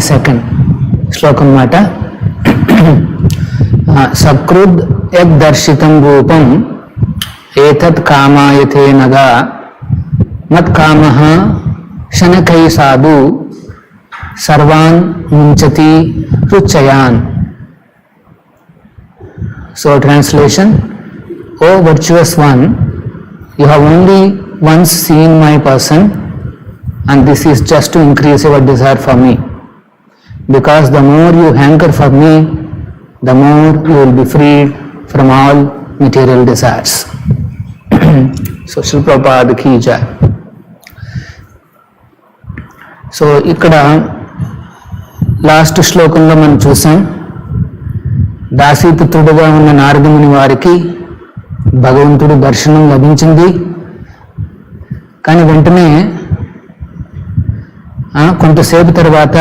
Second శ్లోకం మాట. సకృద్ యద్దర్శితం రూపం ఏతత్ కామాయతే నగా మత్కామః శనకై సాధు సర్వాన్ ముంచతి రుచయాన్. So translation: O virtuous one, you have only once seen my person, and this is just to increase your desire for me, because the more you hanker for me, the more you will be freed from all material desires. So Srila Prabhupada ki jai. So ఇక్కడ last శ్లోకంలో మనం చూసాం, దాసీపుత్రుడుగా ఉన్న నారదముని వారికి భగవంతుడి దర్శనం లభించింది. కానీ వెంటనే కొంతసేపు తర్వాత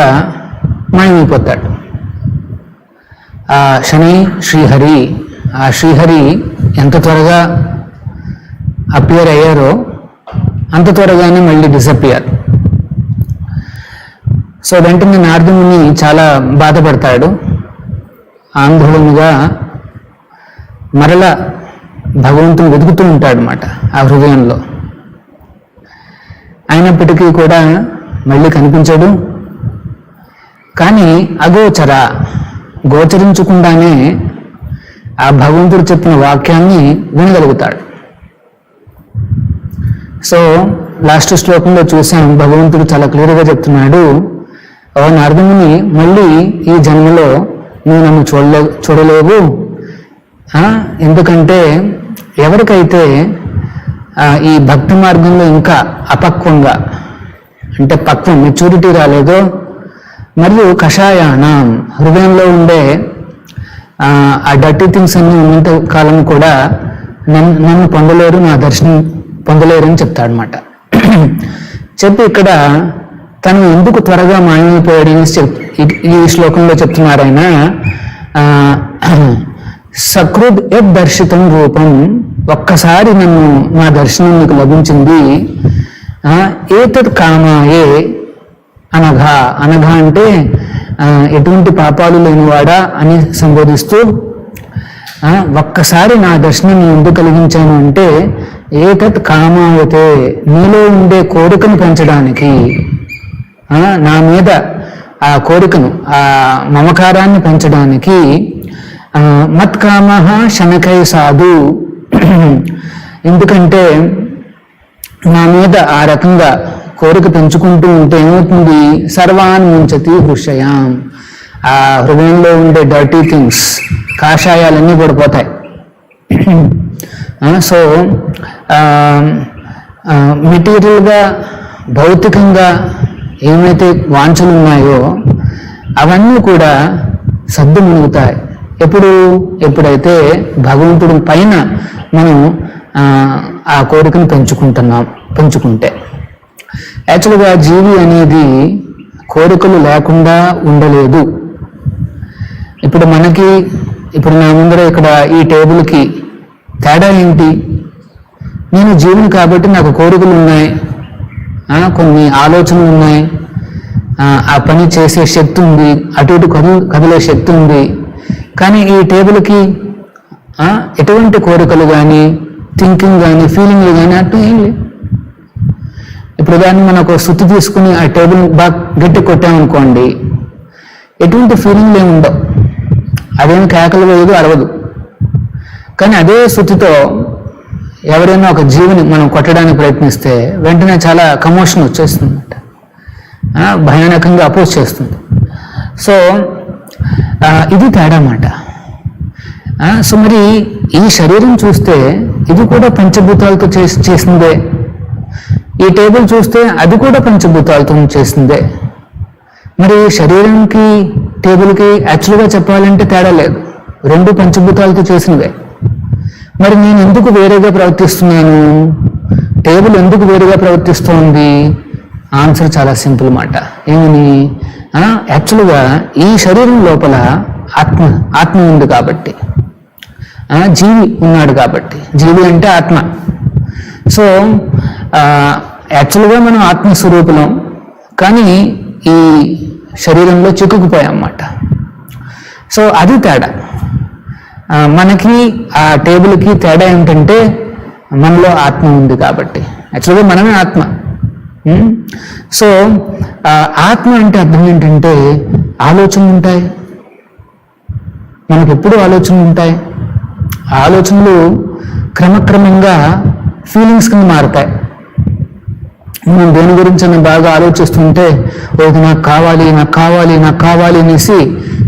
మాయమైపోతాడు. ఆ శని శ్రీహరి ఎంత త్వరగా అపియర్ అయ్యారో అంత త్వరగానే మళ్ళీ డిసపియర్. సో వెంటనే నారదముని చాలా బాధపడతాడు. ఆందోళనగా మరలా భగవంతుని వెతుకుతూ ఉంటాడనమాట ఆ హృదయంలో. అయినప్పటికీ కూడా మళ్ళీ కనిపించడు. కానీ గోచరించకుండానే ఆ భగవంతుడు చెప్పిన వాక్యాన్ని వినగలుగుతాడు. సో లాస్ట్ శ్లోకంలో చూసాం, భగవంతుడు చాలా క్లియర్గా చెప్తున్నాడు, ఓ నారదముని, మళ్ళీ ఈ జన్మలో నువ్వు నన్ను చూడలేవు. ఎందుకంటే ఎవరికైతే ఈ భక్తి మార్గంలో ఇంకా అపక్వంగా, అంటే మెచ్యూరిటీ రాలేదో, మరియు కషాయానం హృదయంలో ఉండే ఆ డర్టీ థింగ్స్ అన్ని ఉన్నంత కాలం కూడా నన్ను పొందలేరు, నా దర్శనం పొందలేరు అని చెప్తాడనమాట. చెప్పి ఇక్కడ తను ఎందుకు త్వరగా మాయమైపోయాడు ఈ శ్లోకంలో చెప్తున్నారు ఆయన. సకృద్ యద్దర్శితం రూపం, ఒక్కసారి నా దర్శనం నీకు లభించింది. ఏతత్ కామాయే అనఘా అంటే ఎటువంటి పాపాలు లేనివాడా అని సంబోధిస్తూ, ఒక్కసారి నా దర్శనం నీ ఎందుకు కలిగించాను అంటే ఏతత్ కామాయతే, నీలో ఉండే కోరికను పెంచడానికి, నా మీద ఆ కోరికను, ఆ మమకారాన్ని పెంచడానికి. మత్కామః శనకై సాధు, ఎందుకంటే నా మీద ఆ రకంగా కోరిక పెంచుకుంటూ ఉంటే ఏమవుతుంది, సర్వాన్ ముంచతి హృషయాం, ఆ హృదయంలో ఉండే డర్టీ థింగ్స్, కాషాయాలన్నీ పడిపోతాయి. సో మెటీరియల్గా, భౌతికంగా ఏమైతే వాంఛలు ఉన్నాయో అవన్నీ కూడా సద్దు మునుగుతాయి. ఎప్పుడైతే భగవంతుడి పైన మనం ఆ కోరికను పెంచుకుంటే. యాక్చువల్గా జీవి అనేది కోరికలు లేకుండా ఉండలేదు. ఇప్పుడు నా ముందర ఇక్కడ ఈ టేబుల్కి తేడా ఏంటి? నేను జీవిని కాబట్టి నాకు కోరికలు ఉన్నాయి, కొన్ని ఆలోచనలు ఉన్నాయి, ఆ పని చేసే శక్తి ఉంది, అటు ఇటు కదిలే శక్తి ఉంది. కానీ ఈ టేబుల్కి ఎటువంటి కోరికలు కానీ, థింకింగ్ కానీ, ఫీలింగ్లు కానీ అటు ఏం లేదు. ఇప్పుడు దాన్ని మనం ఒక సుత్తి తీసుకుని ఆ టేబుల్ బాగా గట్టి కొట్టామనుకోండి, ఎటువంటి ఫీలింగ్లు ఏమి ఉండవు, అదేమి కేకలు వేయదు, అరవదు. కానీ అదే సుత్తితో ఎవరైనా ఒక జీవిని మనం కొట్టడానికి ప్రయత్నిస్తే వెంటనే చాలా కమోషన్ వచ్చేస్తుంది అన్నమాట, భయానకంగా అపోజ్ చేస్తుంది. సో ఇది తేడా అన్నమాట. సో మరి ఈ శరీరం చూస్తే ఇది కూడా పంచభూతాలతో చేసిందే, ఈ టేబుల్ చూస్తే అది కూడా పంచభూతాలతో చేసిందే. మరి శరీరంకి టేబుల్కి యాక్చువల్గా చెప్పాలంటే తేడా లేదు, రెండు పంచభూతాలతో చేసినవే. మరి నేను ఎందుకు వేరేగా ప్రవర్తిస్తున్నాను, టేబుల్ ఎందుకు వేరేగా ప్రవర్తిస్తోంది? ఆన్సర్ చాలా సింపుల్ మాట. ఏమని? యాక్చువల్గా ఈ శరీరం లోపల ఆత్మ ఉంది కాబట్టి, జీవి ఉన్నాడు కాబట్టి, జీవి అంటే ఆత్మ. సో యాక్చువల్గా మనం ఆత్మస్వరూపులం, కానీ ఈ శరీరంలో చిక్కుకుపోయాం అన్నమాట. సో అది తేడా. మనకి ఆ టేబుల్కి తేడా ఏంటంటే మనలో ఆత్మ ఉంది కాబట్టి. యాక్చువల్గా మనమే ఆత్మ. సో ఆత్మ అంటే అర్థం ఏంటంటే ఆలోచనలు ఉంటాయి, మనకు ఎప్పుడు ఆలోచనలు ఉంటాయి. ఆలోచనలు క్రమక్రమంగా ఫీలింగ్స్ కింద మారుతాయి. మనం దేని గురించి అని బాగా ఆలోచిస్తుంటే ఇది నాకు కావాలి నాకు కావాలి నాకు కావాలి అనేసి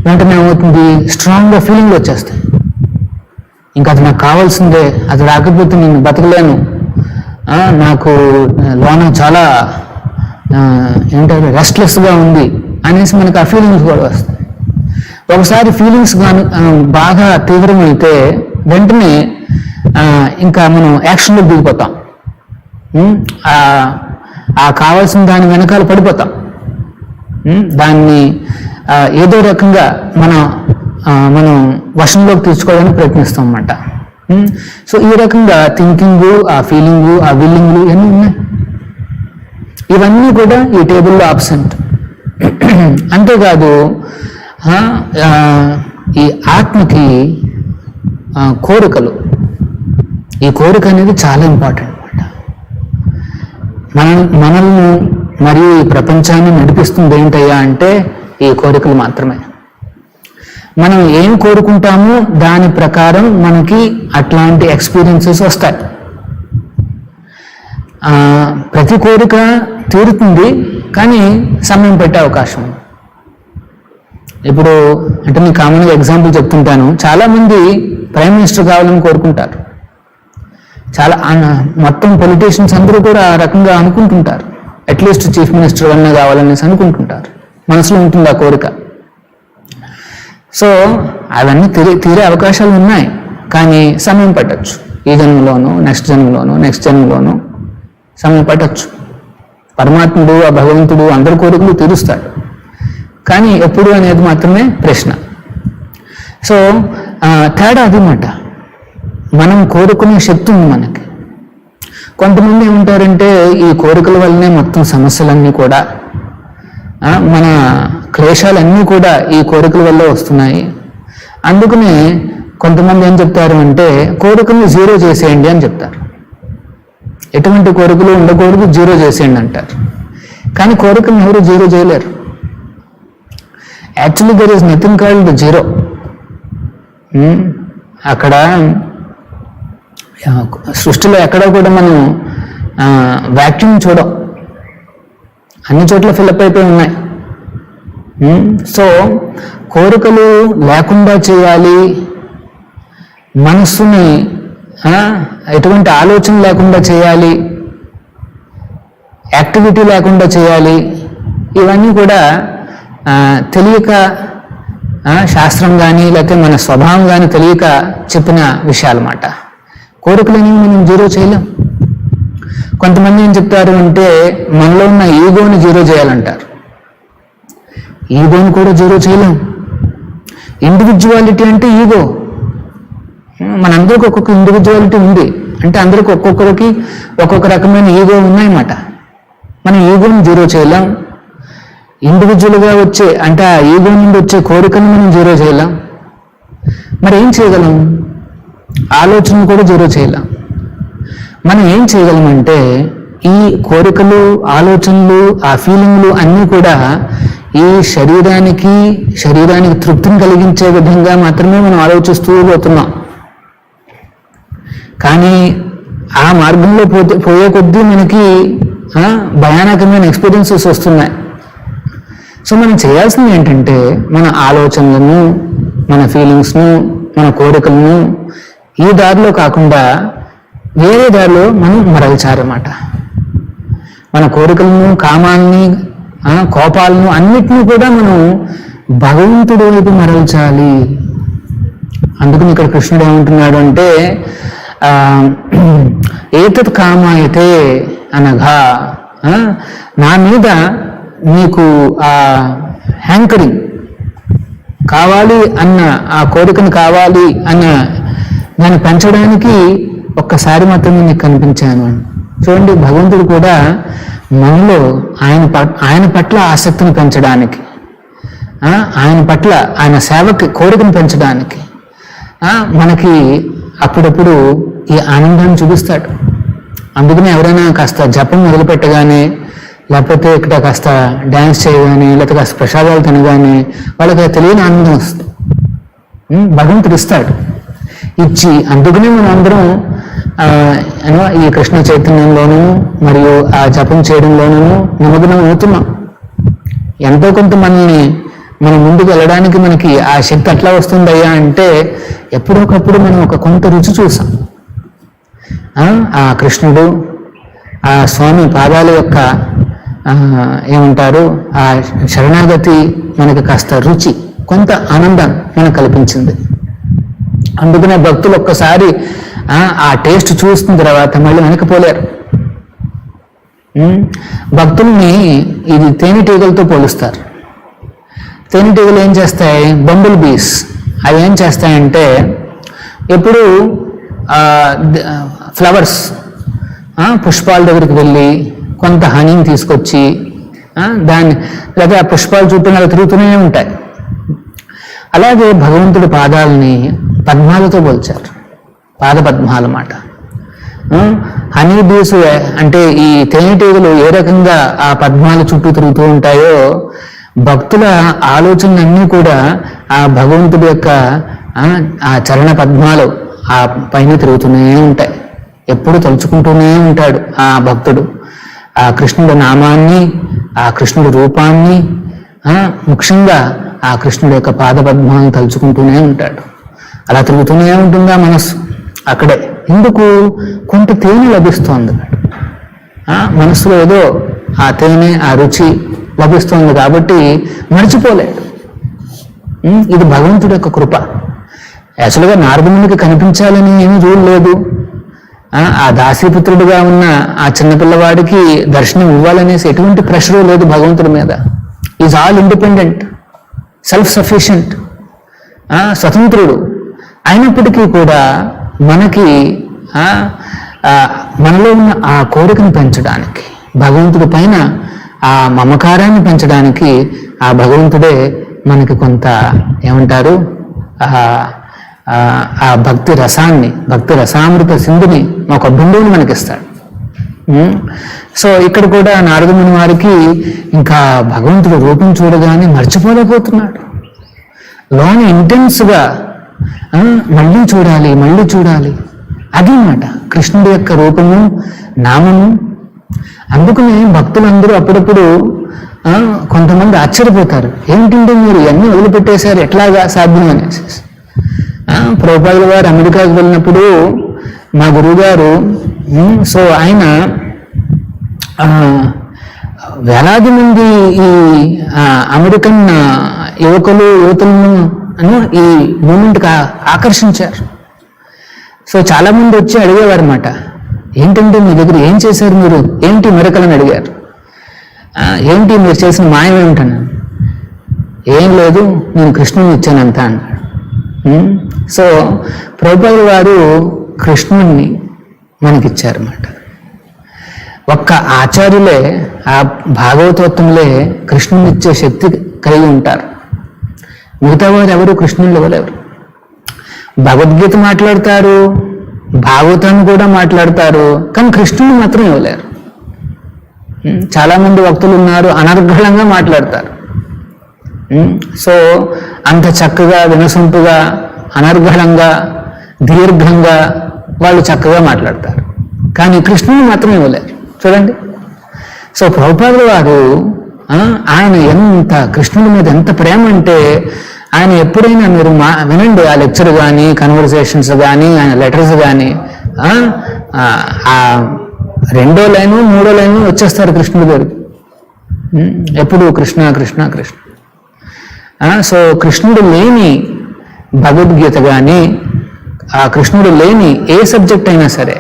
వెంటనే ఏమవుతుంది, స్ట్రాంగ్గా ఫీలింగ్లు వచ్చేస్తాయి. ఇంకా అది నాకు కావాల్సిందే, అది రాకపోతే నేను బతకలేను, నాకు లోన చాలా ఏంటంటే రెస్ట్లెస్గా ఉంది అనేసి మనకు ఆ ఫీలింగ్స్ కూడా వస్తాయి. ఒకసారి ఫీలింగ్స్ బాగా తీవ్రమైతే వెంటనే ఇంకా మనం యాక్షన్లో దిగిపోతాం. ఆ కావాల్సిన దాని వెనకాల పడిపోతాం. దాన్ని ఏదో రకంగా మనం వశంలోకి తీసుకోవడానికి ప్రయత్నిస్తాం అన్నమాట. సో ఈ రకంగా థింకింగ్, ఆ ఫీలింగు, ఆ విల్లింగ్లు ఇవన్నీ ఉన్నాయి. ఇవన్నీ కూడా ఈ టేబుల్లో ఆబ్సెంట్. అంతేకాదు ఈ ఆత్మకి కోరికలు, ఈ కోరిక అనేది చాలా ఇంపార్టెంట్ అన్నమాట. మనల్ని మరియు ఈ ప్రపంచాన్ని నడిపిస్తుంది ఏంటయ్యా అంటే ఈ కోరికలు మాత్రమే. మనం ఏం కోరుకుంటామో దాని ప్రకారం మనకి అట్లాంటి ఎక్స్పీరియన్సెస్ వస్తాయి. ప్రతి కోరిక తీరుతుంది, కానీ సమయం పెట్టే అవకాశం ఉంది. ఇప్పుడు అంటే నేను కామన్గా ఎగ్జాంపుల్ చెప్తుంటాను. చాలామంది ప్రైమ్ మినిస్టర్ కావాలని కోరుకుంటారు. మొత్తం పొలిటీషియన్స్ అందరూ కూడా ఆ రకంగా అనుకుంటుంటారు. అట్లీస్ట్ చీఫ్ మినిస్టర్ అన్న కావాలనేసి అనుకుంటుంటారు. మనసులో ఉంటుంది ఆ కోరిక. సో అవన్నీ తీరే అవకాశాలు ఉన్నాయి, కానీ సమయం పట్టచ్చు. ఈ జన్మలోనూ నెక్స్ట్ జన్మలోనూ సమయం పట్టచ్చు. పరమాత్ముడు, ఆ భగవంతుడు అందరి కోరికలు తీరుస్తాడు, కానీ ఎప్పుడు అనేది మాత్రమే ప్రశ్న. సో తేడా అదన్నమాట. మనం కోరుకునే శక్తి ఉంది మనకి. కొంతమంది ఏమంటారంటే ఈ కోరికల వల్లనే మొత్తం సమస్యలన్నీ కూడా, మన క్లేశాలన్నీ కూడా ఈ కోరికల వల్ల వస్తున్నాయి. అందుకనే కొంతమంది ఏం చెప్తారు అంటే కోరికలను జీరో చేసేయండి అని చెప్తారు. ఎటువంటి కోరికలు ఉండకూడదు, జీరో చేసేయండి అంటారు. కానీ కోరికలను ఎవరు జీరో చేయలేరు. Actually there is nothing called zero. అక్కడ సృష్టిలో ఎక్కడ కూడా మనం వ్యాక్యూమ్ చూడం, అన్ని చోట్ల ఫిల్అప్ అయిపోయి ఉన్నాయి. సో కోరికలు లేకుండా చేయాలి, మనస్సుని ఎటువంటి ఆలోచన లేకుండా చేయాలి, యాక్టివిటీ లేకుండా చేయాలి. ఇవన్నీ కూడా తెలియక శాస్త్రం కానీ లేకపోతే మన స్వభావం కానీ తెలియక చెప్పిన విషయాలన్నమాట. కోరికలని మనం జీరో చేయలేం. కొంతమంది ఏం చెప్తారు అంటే మనలో ఉన్న ఈగోని జీరో చేయాలంటారు. ఈగోని కూడా జీరో చేయలేం. ఇండివిజువాలిటీ అంటే ఈగో. మనందరికీ ఒక్కొక్క ఇండివిజువాలిటీ ఉంది, అంటే అందరికి ఒక్కొక్కరికి ఒక్కొక్క రకమైన ఈగో ఉన్నాయన్నమాట. మనం ఈగోని జీరో చేయలేం. ఇండివిజువల్గా వచ్చే అంటే ఆ ఈగో నుండి వచ్చే కోరికను మనం జీరో చేయలేం. మరి ఏం చేయగలం? ఆలోచనను కూడా జీరో చేయలేం. మనం ఏం చేయగలమంటే ఈ కోరికలు, ఆలోచనలు, ఆ ఫీలింగ్లు అన్నీ కూడా ఈ శరీరానికి తృప్తిని కలిగించే విధంగా మాత్రమే మనం ఆలోచిస్తూ పోతున్నాం. కానీ ఆ మార్గంలో పోయే కొద్దీ మనకి భయానకమైన ఎక్స్పీరియన్సెస్ వస్తున్నాయి. సో మనం చేయాల్సింది ఏంటంటే మన ఆలోచనలను, మన ఫీలింగ్స్ను, మన కోరికలను ఈ దారిలో కాకుండా వేరే దారిలో మనం మరల్చారన్నమాట. మన కోరికలను, కామాలని, కోపాలను అన్నిటినీ కూడా మనం భగవంతుడి వైపు మరల్చాలి. అందుకని ఇక్కడ కృష్ణుడు ఏమంటున్నాడు అంటే ఏతత్ కామాయతే అనగా నా మీద నీకు ఆ హ్యాంకరింగ్ కావాలి అన్న, ఆ కోరికను కావాలి అన్న దాన్ని పెంచడానికి ఒక్కసారి మాత్రమే నీకు కనిపించాను అని. చూడండి, భగవంతుడు కూడా మనలో ఆయన పట్ల ఆసక్తిని పెంచడానికి, ఆయన పట్ల ఆయన సేవకి కోరికను పెంచడానికి మనకి అప్పుడప్పుడు ఈ ఆనందాన్ని చూపిస్తాడు. అందుకనే ఎవరైనా కాస్త జపం మొదలు పెట్టగానే, లేకపోతే ఇక్కడ కాస్త డ్యాన్స్ చేయగానే, లేకపోతే కాస్త ప్రసాదాలు తినగానే వాళ్ళకి తెలియని ఆనందం వస్తుంది. భగవంతుడు ఇస్తాడు, ఇచ్చి అందుకనే మనం అందరం ఈ కృష్ణ చైతన్యంలోనూ మరియు ఆ జపం చేయడంలోనూ నిమగ్నం అవుతున్నాం. ఎంతో కొంత మనల్ని మనం ముందుకు వెళ్ళడానికి మనకి ఆ శక్తి ఎట్లా వస్తుందయ్యా అంటే, ఎప్పుడొకప్పుడు మనం ఒక కొంత రుచి చూసాం. ఆ కృష్ణుడు, ఆ స్వామి పాదాల యొక్క ఏమంటారు ఆ శరణాగతి మనకి కాస్త రుచి, కొంత ఆనందం మనకు కల్పించింది. అందుకనే భక్తులు ఒక్కసారి ఆ టేస్ట్ చూసిన తర్వాత మళ్ళీ వెనకపోలేరు. భక్తుల్ని ఇది తేనెటీగలతో పోలుస్తారు. తేనెటీగలు ఏం చేస్తాయి? బంబుల్ బీస్. అవి ఏం చేస్తాయంటే ఎప్పుడు ఫ్లవర్స్ పుష్పాల దగ్గరికి వెళ్ళి కొంత హనీని తీసుకొచ్చి దాన్ని, లేదా ఆ పుష్పాలు చుట్టూ అలా తిరుగుతూనే ఉంటాయి. అలాగే భగవంతుడి పాదాలని పద్మాలతో పోల్చారు. పాద పద్మాలు అన్నమాట. హనీ బీస్ అంటే ఈ తేనెటీగలు ఏ రకంగా ఆ పద్మాల చుట్టూ తిరుగుతూ ఉంటాయో, భక్తుల ఆలోచనలన్నీ కూడా ఆ భగవంతుడి యొక్క ఆ చరణ పద్మాలు ఆ పైన తిరుగుతూనే ఉంటాయి. ఎప్పుడు తలుచుకుంటూనే ఉంటాడు ఆ భక్తుడు ఆ కృష్ణుడి నామాన్ని, ఆ కృష్ణుడి రూపాన్ని, ముఖ్యంగా ఆ కృష్ణుడి యొక్క పాద పద్మాలను తలుచుకుంటూనే ఉంటాడు. అలా తిరుగుతూనే ఉంటుందా మనస్సు అక్కడే. ఎందుకు? కొంత తేనె లభిస్తోంది మనస్సులో, ఏదో ఆ తేనె ఆ రుచి లభిస్తోంది కాబట్టి మర్చిపోలేడు. ఇది భగవంతుడి యొక్క కృప. యాక్చువల్గా నారదునికి కనిపించాలని ఏమీ రూల్ లేదు. ఆ దాసీపుత్రుడిగా ఉన్న ఆ చిన్నపిల్లవాడికి దర్శనం ఇవ్వాలనేసి ఎటువంటి ప్రెషరు లేదు భగవంతుడి మీద. Is all independent, self sufficient, స్వతంత్రుడు. అయినప్పటికీ కూడా మనకి మనలో ఉన్న ఆ కోరికను పెంచడానికి, భగవంతుడి పైన ఆ మమకారాన్ని పెంచడానికి ఆ భగవంతుడే మనకి కొంత ఏమంటారు ఆ భక్తి రసాన్ని, భక్తి రసామృత సింధుని, ఒక బిందువుని మనకిస్తాడు. సో ఇక్కడ కూడా నారదుని వారికి ఇంకా భగవంతుడి రూపం చూడగానే మర్చిపోలేకపోతున్నాడు. లోన ఇంటెన్స్గా మళ్ళీ చూడాలి, మళ్ళీ చూడాలి. అది మాట కృష్ణుడి యొక్క రూపము, నామము. అందుకనే భక్తులందరూ అప్పుడప్పుడు కొంతమంది ఆశ్చర్యపోతారు, ఏంటంటే మీరు ఇవన్నీ వదిలిపెట్టేశారు, ఎట్లాగా సాధ్యం అనేసి. ప్రభుపాదుల వారు అమెరికాకు వెళ్ళినప్పుడు మా గురువుగారు, సో ఆయన వేలాది మంది ఈ అమెరికన్ యువతులను ఈ మూమెంట్కి ఆకర్షించారు. సో చాలా మంది వచ్చి అడిగేవారు అన్నమాట, ఏంటంటే మీ దగ్గర ఏం చేశారు మీరు, ఏంటి మెరకలని అడిగారు. ఏంటి మీరు చేసిన మాయం ఏమిటన్నాను. ఏం లేదు, నేను కృష్ణుని ఇచ్చానంత అన్నాడు. సో ప్రభుపాదుల వారు కృష్ణుణ్ణి మనకిచ్చారన్నమాట. ఒక్క ఆచార్యులే, ఆ భాగవతోత్తములే కృష్ణుని ఇచ్చే శక్తి కలిగి ఉంటారు. మిగతా వారు ఎవరు కృష్ణుని ఇవ్వలేరు. భగవద్గీత మాట్లాడతారు, భాగవతాన్ని కూడా మాట్లాడతారు, కానీ కృష్ణుని మాత్రం ఇవ్వలేరు. చాలామంది భక్తులు ఉన్నారు, అనర్గళంగా మాట్లాడతారు. సో అంత చక్కగా వినసొంపుగా అనర్గళంగా దీర్ఘంగా వాళ్ళు చక్కగా మాట్లాడతారు, కానీ కృష్ణుని మాత్రం ఇవ్వలేరు. చూడండి. సో ప్రభుపాదుల వారు ఆయన ఎంత కృష్ణుడి మీద ఎంత ప్రేమ అంటే, ఆయన ఎప్పుడైనా మీరు వినండి ఆ లెక్చర్ కానీ, కన్వర్సేషన్స్ కానీ, ఆయన లెటర్స్ కానీ, ఆ 2వ లైను 3వ లైను వచ్చేస్తారు కృష్ణుడి దగ్గరికి. ఎప్పుడు కృష్ణ కృష్ణ కృష్ణ. సో కృష్ణుడు లేని భగవద్గీత కానీ, ఆ కృష్ణుడు లేని ఏ సబ్జెక్ట్ అయినా సరే,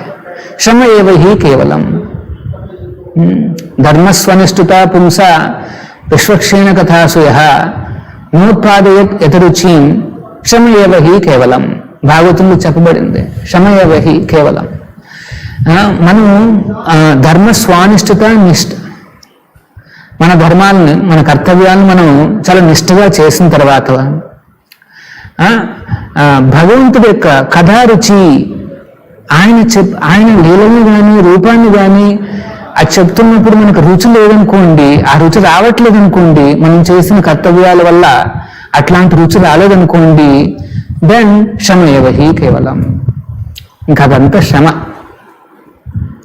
శ్రమ ఏవహి కేవలం ధర్మస్వనిష్ఠుత పుంస విశ్వక్షేణ కథాసు నోత్పాదయత్ యతరుచిం క్షమ ఏవహి కేవలం. భాగవతంలో చెప్పబడింది క్షమ ఏవహి కేవలం. మనం ధర్మస్వానిష్ఠత నిష్ఠ, మన ధర్మాలను, మన కర్తవ్యాలను మనం చాలా నిష్ఠగా చేసిన తర్వాత భగవంతుడి యొక్క కథారుచి, ఆయన లీలని కానీ రూపాన్ని కానీ అది చెప్తున్నప్పుడు మనకు రుచి లేదనుకోండి, ఆ రుచి రావట్లేదు అనుకోండి, మనం చేసిన కర్తవ్యాల వల్ల అట్లాంటి రుచి రాలేదనుకోండి, దెన్ శ్రమయేవహి కేవలం, ఇంకా అదంతా శ్రమ.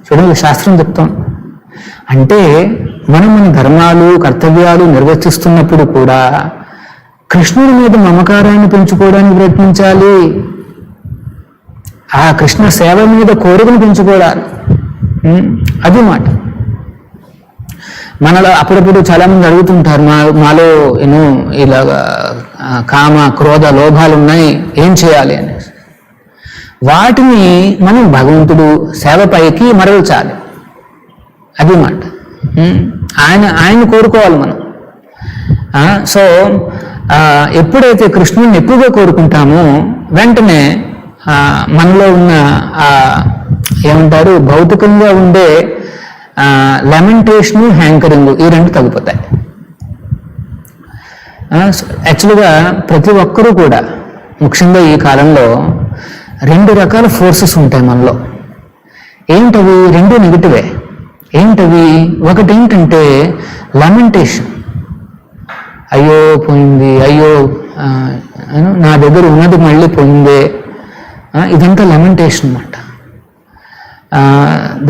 చూడండి శాస్త్రం చెప్తాం. అంటే మనం మన ధర్మాలు కర్తవ్యాలు నిర్వర్తిస్తున్నప్పుడు కూడా కృష్ణుడి మీద మమకారాన్ని పెంచుకోవడానికి ప్రయత్నించాలి. ఆ కృష్ణ సేవ మీద కోరికను పెంచుకోవాలి. అది మాట. మనలో అప్పుడప్పుడు చాలా మంది అడుగుతుంటారు, మాలో ఇలాగా కామ క్రోధ లోభాలు ఉన్నాయి, ఏం చేయాలి అని. వాటిని మనం భగవంతుడు సేవపైకి మరల్చాలి. అది మాట. ఆయన కోరుకోవాలి మనం. సో ఎప్పుడైతే కృష్ణుని ఎక్కువగా కోరుకుంటామో వెంటనే మనలో ఉన్న ఏమంటారు భౌతికంగా ఉండే లెమెంటేషను, హ్యాంకరింగ్, ఈ రెండు తగ్గిపోతాయి. యాక్చువల్గా ప్రతి ఒక్కరూ కూడా ముఖ్యంగా ఈ కాలంలో 2 రకాల ఫోర్సెస్ ఉంటాయి మనలో. ఏంటవి? 2 నెగిటివే. ఏంటవి? ఒకటి ఏంటంటే లెమెంటేషన్, అయ్యో పోయింది, అయ్యో నా దగ్గర ఉన్నది మళ్ళీ పోయిందే, ఇదంతా లెమెంటేషన్ అన్నమాట.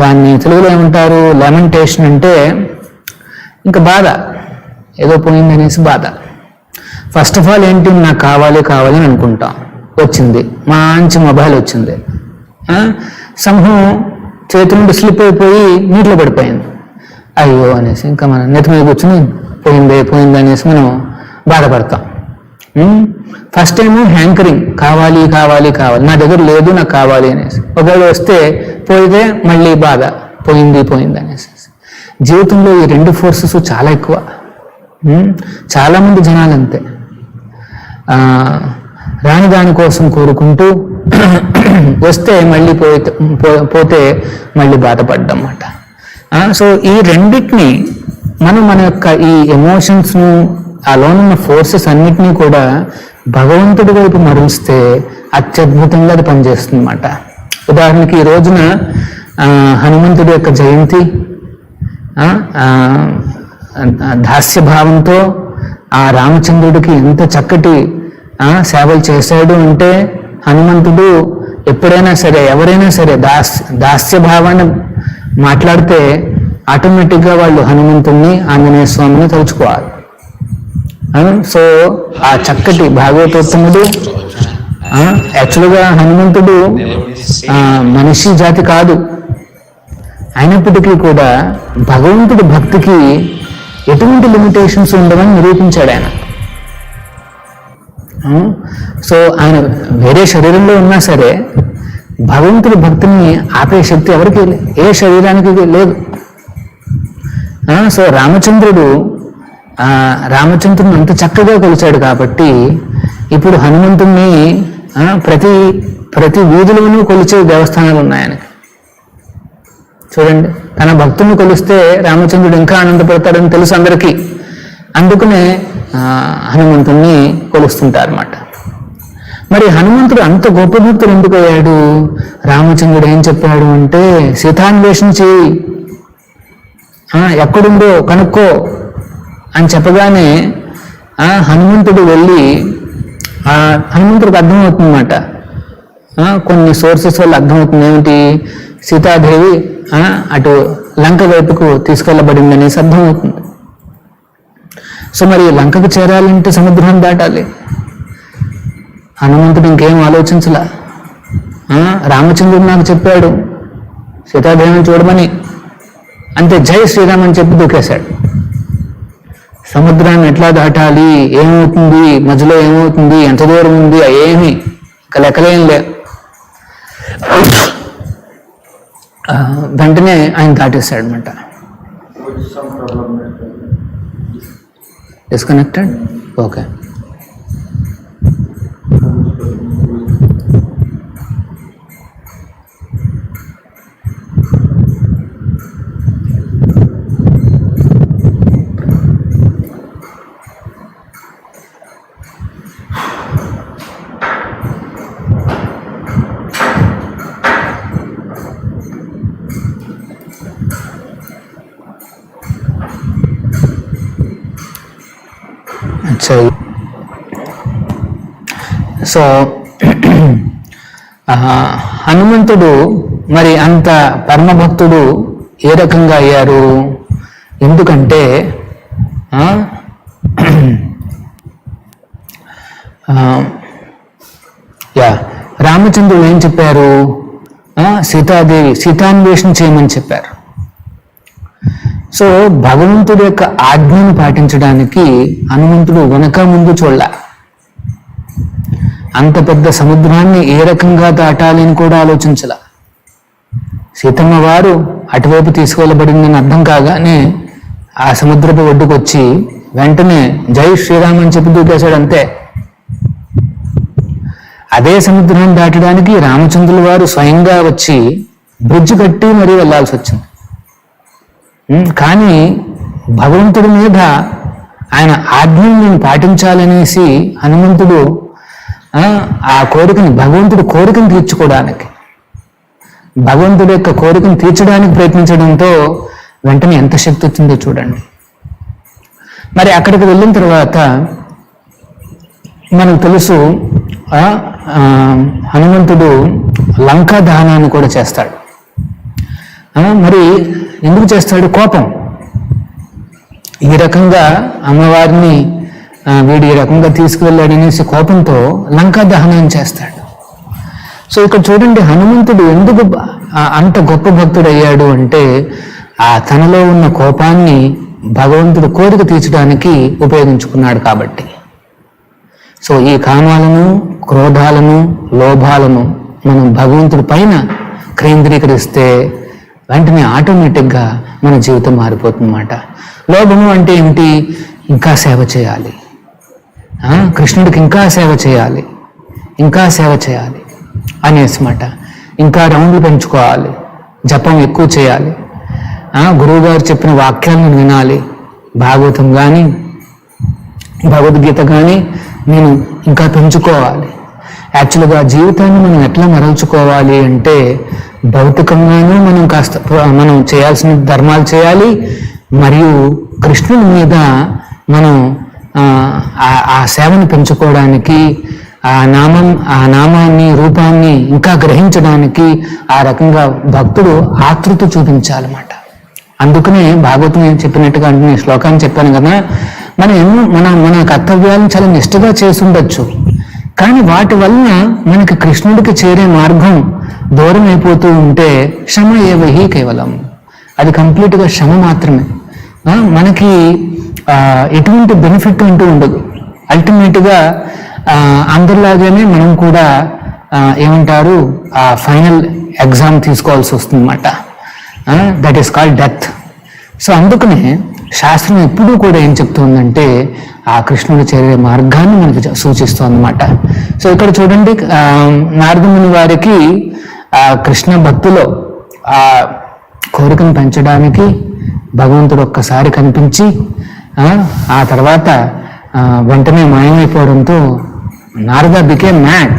దాన్ని తెలుగులో ఏమంటారు? లెమెంటేషన్ అంటే ఇంకా బాధ, ఏదో పోయింది అనేసి బాధ. ఫస్ట్ ఆఫ్ ఆల్ ఏంటి, నాకు కావాలి అని అనుకుంటాం, వచ్చింది, మంచి మొబైల్ వచ్చింది, సింహం చేతి నుండి స్లిప్ అయిపోయి నీటిలో పడిపోయింది, అయ్యో అనేసి ఇంకా మనం నెత్తి మీద కూర్చుని పోయింది అనేసి మనం బాధపడతాం. ఫస్ట్ ఏమో హ్యాంకరింగ్, కావాలి, నా దగ్గర లేదు, నాకు కావాలి అనేసి. ఒకవేళ వస్తే పోయితే మళ్ళీ బాధ, పోయింది అనేసి. జీవితంలో ఈ 2 ఫోర్సెస్ చాలా ఎక్కువ. చాలామంది జనాలు అంతే, రాని దానికోసం కోరుకుంటూ వస్తే మళ్ళీ పోతే మళ్ళీ బాధపడ్డం అన్నమాట. సో ఈ రెండింటిని మనం మన యొక్క ఈ ఎమోషన్స్ను, అలోనున్న ఫోర్సెస్ అన్నిటినీ కూడా భగవంతుడి వైపు మరలిస్తే అత్యద్భుతంగా అది పనిచేస్తుంది అన్నమాట. ఉదాహరణకి ఈ రోజున హనుమంతుడి యొక్క జయంతి, దాస్యభావంతో ఆ రామచంద్రుడికి ఎంత చక్కటి సేవలు చేశాడు అంటే, హనుమంతుడు ఎప్పుడైనా సరే ఎవరైనా సరే దాస్యభావాన్ని మాట్లాడితే ఆటోమేటిక్గా వాళ్ళు హనుమంతుడిని, ఆంజనేయ స్వామిని తలుచుకోవాలి. సో ఆ చక్కటి భాగవతోత్తముడు, యాక్చువల్గా హనుమంతుడు మనిషి జాతి కాదు, అయినప్పటికీ కూడా భగవంతుడి భక్తికి ఎటువంటి లిమిటేషన్స్ ఉండవని నిరూపించాడు ఆయన. సో ఆయన వేరే శరీరంలో ఉన్నా సరే భగవంతుడి భక్తిని ఆపే శక్తి ఎవరికి, ఏ శరీరానికి లేదు. సో రామచంద్రుడిని అంత చక్కగా కొలిచాడు కాబట్టి ఇప్పుడు హనుమంతుడిని ప్రతి వీధిలోనూ కొలిచే దేవస్థానాలు ఉన్నాయి ఆయనకి. చూడండి, తన భక్తుని కొలిస్తే రామచంద్రుడు ఇంకా ఆనందపడతాడని తెలుసు అందరికీ. అందుకనే హనుమంతుడిని కొలుస్తుంటారన్నమాట. మరి హనుమంతుడు అంత గొప్ప భక్తుడు ఎందుకు అయ్యాడు? రామచంద్రుడు ఏం చెప్పాడు అంటే, సీతాన్వేషణ చేయి, ఎక్కడుందో కనుక్కో అని చెప్పగానే హనుమంతుడు వెళ్ళి, హనుమంతుడికి అర్థమవుతుందన్నమాట, కొన్ని సోర్సెస్ వల్ల అర్థమవుతుంది ఏమిటి, సీతాదేవి అటు లంక వైపుకు తీసుకెళ్ళబడింది అనేసి అర్థమవుతుంది. సో మరి లంకకు చేరాలంటే సముద్రాన్ని దాటాలి. హనుమంతుడు ఇంకేం ఆలోచించలా, రామచంద్రుడు నాకు చెప్పాడు సీతాదేవిని చూడమని, అంతే, జై శ్రీరామ్ అని చెప్పి దూకేశాడు. సముద్రాన్ని ఎట్లా దాటాలి, ఏమవుతుంది, మధ్యలో ఏమవుతుంది, ఎంత దూరం ఉంది, ఏమి ఇంకా లెక్కలేం లే. వెంటనే ఆయన దాటేశాడు అనమాట. Disconnected, okay. సో హనుమంతుడు మరి అంత పరమభక్తుడు ఏ రకంగా అయ్యారు? ఎందుకంటే రామచంద్రుడు ఏం చెప్పారు? సీతాన్వేషణ చేయమని చెప్పారు. సో భగవంతుడి యొక్క ఆజ్ఞను పాటించడానికి హనుమంతుడు వెనక ముందు చూడలే. అంత పెద్ద సముద్రాన్ని ఏ రకంగా దాటాలి అని కూడా ఆలోచించాల. సీతమ్మ వారు అటువైపు తీసుకువెళ్ళబడిందని అర్థం కాగానే ఆ సముద్రపు ఒడ్డుకు వచ్చి వెంటనే జై శ్రీరామ్ అని చెప్పి దూకేశాడు అంతే. అదే సముద్రాన్ని దాటడానికి రామచంద్రుల వారు స్వయంగా వచ్చి బ్రిడ్జ్ కట్టి మరీ వెళ్లాల్సి వచ్చింది. కానీ భగవంతుడి మీద ఆయన ఆజ్ఞను నేను పాటించాలనేసి హనుమంతుడు ఆ కోరికని, భగవంతుడి కోరికను తీర్చుకోవడానికి, భగవంతుడి యొక్క కోరికను తీర్చడానికి ప్రయత్నించడంతో వెంటనే ఎంత శక్తి వచ్చిందో చూడండి. మరి అక్కడికి వెళ్ళిన తర్వాత మనకు తెలుసు హనుమంతుడు లంకా దహనాన్ని కూడా చేస్తాడు. మరి ఎందుకు చేస్తాడు? కోపం. ఈ రకంగా అమ్మవారిని వీడు ఈ రకంగా తీసుకువెళ్ళాడనేసి కోపంతో లంకా దహనం చేస్తాడు. సో ఇక్కడ చూడండి, హనుమంతుడు ఎందుకు అంత గొప్ప భక్తుడు అయ్యాడు అంటే తనలో ఉన్న కోపాన్ని భగవంతుడు కోరిక తీర్చడానికి ఉపయోగించుకున్నాడు కాబట్టి. సో ఈ కామాలను, క్రోధాలను, లోభాలను మనం భగవంతుడి పైన కేంద్రీకరిస్తే వెంటనే ఆటోమేటిక్గా మన జీవితం మారిపోతుందన్నమాట. లోభము అంటే ఏమిటి? ఇంకా సేవ చేయాలి, కృష్ణుడికి ఇంకా సేవ చేయాలి, ఇంకా సేవ చేయాలి అనేసి మాట. ఇంకా రౌండ్లు పెంచుకోవాలి, జపం ఎక్కువ చేయాలి, గురువు గారు చెప్పిన వాక్యాలను వినాలి, భాగవతం కానీ భగవద్గీత కానీ నేను ఇంకా పెంచుకోవాలి. యాక్చువల్గా జీవితాన్ని మనం ఎట్లా మరల్చుకోవాలి అంటే భౌతికంగానూ మనం చేయాల్సిన ధర్మాలు చేయాలి, మరియు కృష్ణుని మీద మనం ఆ సేవను పెంచుకోవడానికి, ఆ నామాన్ని, రూపాన్ని ఇంకా గ్రహించడానికి ఆ రకంగా భక్తుడు ఆతృత చూపించాలన్నమాట. అందుకనే భాగవతం ఏం చెప్పినట్టుగా అంటే నేను శ్లోకాన్ని చెప్పాను కదా, మన కర్తవ్యాలను చాలా నిష్ఠగా చేసి ఉండొచ్చు, కానీ వాటి వలన మనకి కృష్ణుడికి చేరే మార్గం దూరం అయిపోతూ ఉంటే శ్రమ ఏవహి కేవలం, అది కంప్లీట్గా శ్రమ మాత్రమే. మనకి ఎటువంటి బెనిఫిట్ అంటూ ఉండదు. అల్టిమేట్గా అందరిలాగానే మనం కూడా ఏమంటారు ఫైనల్ ఎగ్జామ్ తీసుకోవాల్సి వస్తుంది అన్నమాట. That is called death. So అందుకనే శాస్త్రం ఎప్పుడూ కూడా ఏం చెప్తుందంటే ఆ కృష్ణుడు చేరే మార్గాన్ని మనకి సూచిస్తుంది అన్నమాట. సో ఇక్కడ చూడండి, నారదముని వారికి ఆ కృష్ణ భక్తిలో ఆ కోరికను పెంచడానికి భగవంతుడు ఒక్కసారి కనిపించి ఆ తర్వాత వెంటనే మాయమైపోవడంతో నారద బికేమ్ మ్యాడ్.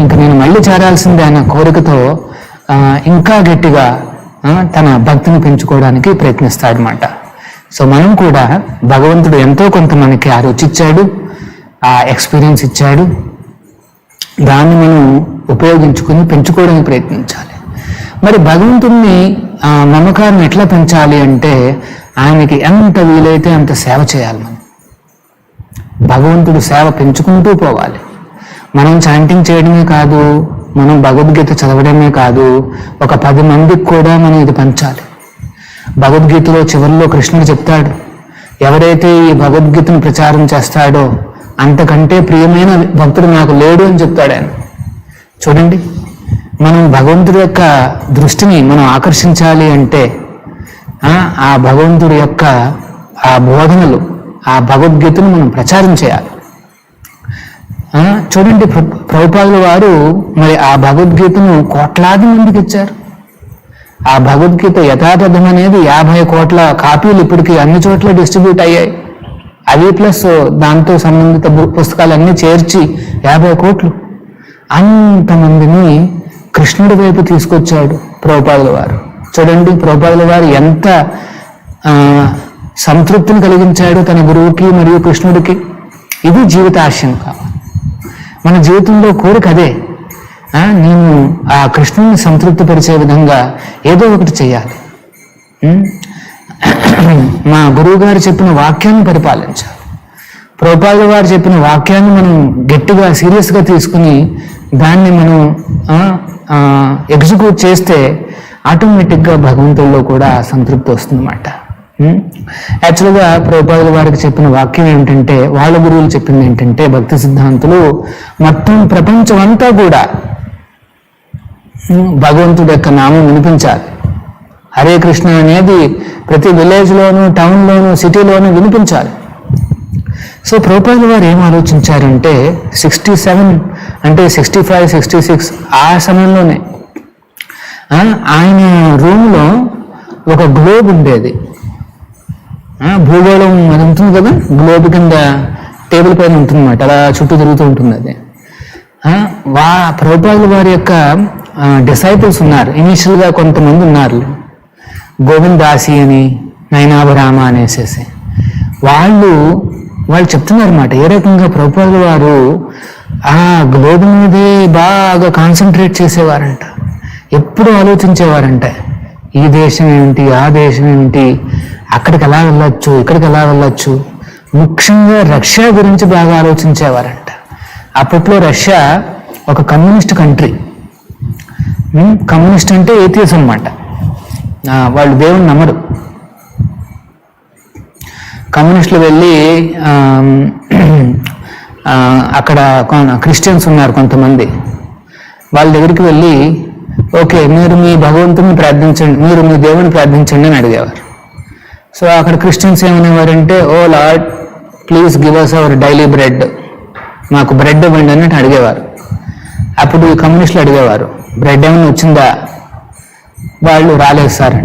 ఇంక నేను మళ్ళీ చేరాల్సిందే అన్న కోరికతో ఇంకా గట్టిగా తన భక్తిని పెంచుకోవడానికి ప్రయత్నిస్తాడనమాట. సో మనం కూడా భగవంతుడు ఎంతో కొంత మనకి ఆ రుచి ఇచ్చాడు, ఆ ఎక్స్పీరియన్స్ ఇచ్చాడు, దాన్ని మనం ఉపయోగించుకుని పెంచుకోవడానికి ప్రయత్నించాలి. మరి భగవంతుడిని మమకారం ఎట్లా పెంచాలి అంటే ఆయనకి ఎంత వీలైతే అంత సేవ చేయాలి. మనం భగవంతుడు సేవ పెంచుకుంటూ పోవాలి. మనం చాంటింగ్ చేయడమే కాదు, మనం భగవద్గీత చదవడమే కాదు, ఒక 10 మందికి కూడా మనం ఇది పంచాలి. భగవద్గీతలో చివరిలో కృష్ణుడు చెప్తాడు, ఎవరైతే ఈ భగవద్గీతను ప్రచారం చేస్తాడో అంతకంటే ప్రియమైన భక్తుడు నాకు లేడు అని చెప్తాడు ఆయన. చూడండి, మనం భగవంతుడి యొక్క దృష్టిని మనం ఆకర్షించాలి అంటే ఆ భగవంతుడి యొక్క ఆ బోధనలు, ఆ భగవద్గీతను మనం ప్రచారం చేయాలి. చూడండి, ప్రభుపాదుల వారు మరి ఆ భగవద్గీతను కోట్లాది మందికి ఇచ్చారు. ఆ భగవద్గీత యథాతథం అనేది 50 కోట్ల కాపీలు ఇప్పటికీ అన్ని చోట్ల డిస్ట్రిబ్యూట్ అయ్యాయి. అవి ప్లస్ దాంతో సంబంధిత పుస్తకాలన్నీ చేర్చి 50 కోట్లు. అంతమందిని కృష్ణుడి వైపు తీసుకొచ్చాడు ప్రభుపాదుల వారు. చూడండి, ప్రభుపాదుల వారు ఎంత సంతృప్తిని కలిగించాడు తన గురువుకి మరియు కృష్ణుడికి. ఇది జీవిత ఆశయం కావాలి. మన జీవితంలో కోరిక అదే, నేను ఆ కృష్ణుని సంతృప్తిపరిచే విధంగా ఏదో ఒకటి చేయాలి. మా గురువు గారు చెప్పిన వాక్యాన్ని పరిపాలించాలి. ప్రభుపాదుల వారు చెప్పిన వాక్యాన్ని మనం గట్టిగా సీరియస్గా తీసుకుని దాన్ని మనం ఎగ్జిక్యూట్ చేస్తే ఆటోమేటిక్గా భగవంతుల్లో కూడా సంతృప్తి వస్తుందన్నమాట. యాక్చువల్గా ప్రభుపాదుల వారికి చెప్పిన వాక్యం ఏమిటంటే, వాళ్ళ గురువులు చెప్పింది ఏంటంటే, భక్తి సిద్ధాంతులు మొత్తం ప్రపంచం అంతా కూడా భగవంతుడి యొక్క నామం వినిపించాలి. హరే కృష్ణ అనేది ప్రతి విలేజ్లోను, టౌన్లోను, సిటీలోను వినిపించాలి. సో ప్రభుపాదుల వారు ఏం ఆలోచించారంటే 67 అంటే 65, 66 ఆ సమయంలోనే ఆయన రూమ్లో ఒక గ్లోబ్ ఉండేది. భూగోళం అది ఉంటుంది కదా, గ్లోబ్ కింద టేబుల్ పైన ఉంటుందన్నమాట, అలా చుట్టూ తిరుగుతూ ఉంటుంది అది. ప్రభుపాదుల వారి యొక్క డిసైపుల్స్ ఉన్నారు. ఇనీషియల్గా కొంతమంది ఉన్నారు, గోవిందాసి అని, నయనాభరామ అనేసేసి. వాళ్ళు చెప్తున్నారు అన్నమాట ఏ రకంగా ప్రభుపాదుల వారు ఆ గ్లోబ్ మీదే బాగా కాన్సన్ట్రేట్ చేసేవారంట. ఎప్పుడు ఆలోచించేవారంట, ఈ దేశం ఏమిటి, ఆ దేశం ఏమిటి, అక్కడికి ఎలా వెళ్ళొచ్చు, ఇక్కడికి ఎలా వెళ్ళొచ్చు. ముఖ్యంగా రష్యా గురించి బాగా ఆలోచించేవారంట. అప్పట్లో రష్యా ఒక కమ్యూనిస్ట్ కంట్రీ. కమ్యూనిస్ట్ అంటే ఏథియస్ అన్నమాట, వాళ్ళు దేవుని నమ్మరు. కమ్యూనిస్టులు వెళ్ళి అక్కడ క్రిస్టియన్స్ ఉన్నారు కొంతమంది, వాళ్ళ దగ్గరికి వెళ్ళి ఓకే మీరు మీ భగవంతుని ప్రార్థించండి, మీరు మీ దేవుని ప్రార్థించండి అని అడిగేవారు. సో అక్కడ క్రిస్టియన్స్ ఏమనేవారంటే, O Lord please give us our daily bread, మాకు బ్రెడ్ ఇవ్వండి అన్నట్టు అడిగేవారు. అప్పుడు ఈ కమ్యూనిస్టులు అడిగేవారు, బ్రెడ్ ఏమైనా వచ్చిందా? వాళ్ళు రాలేదు సార్.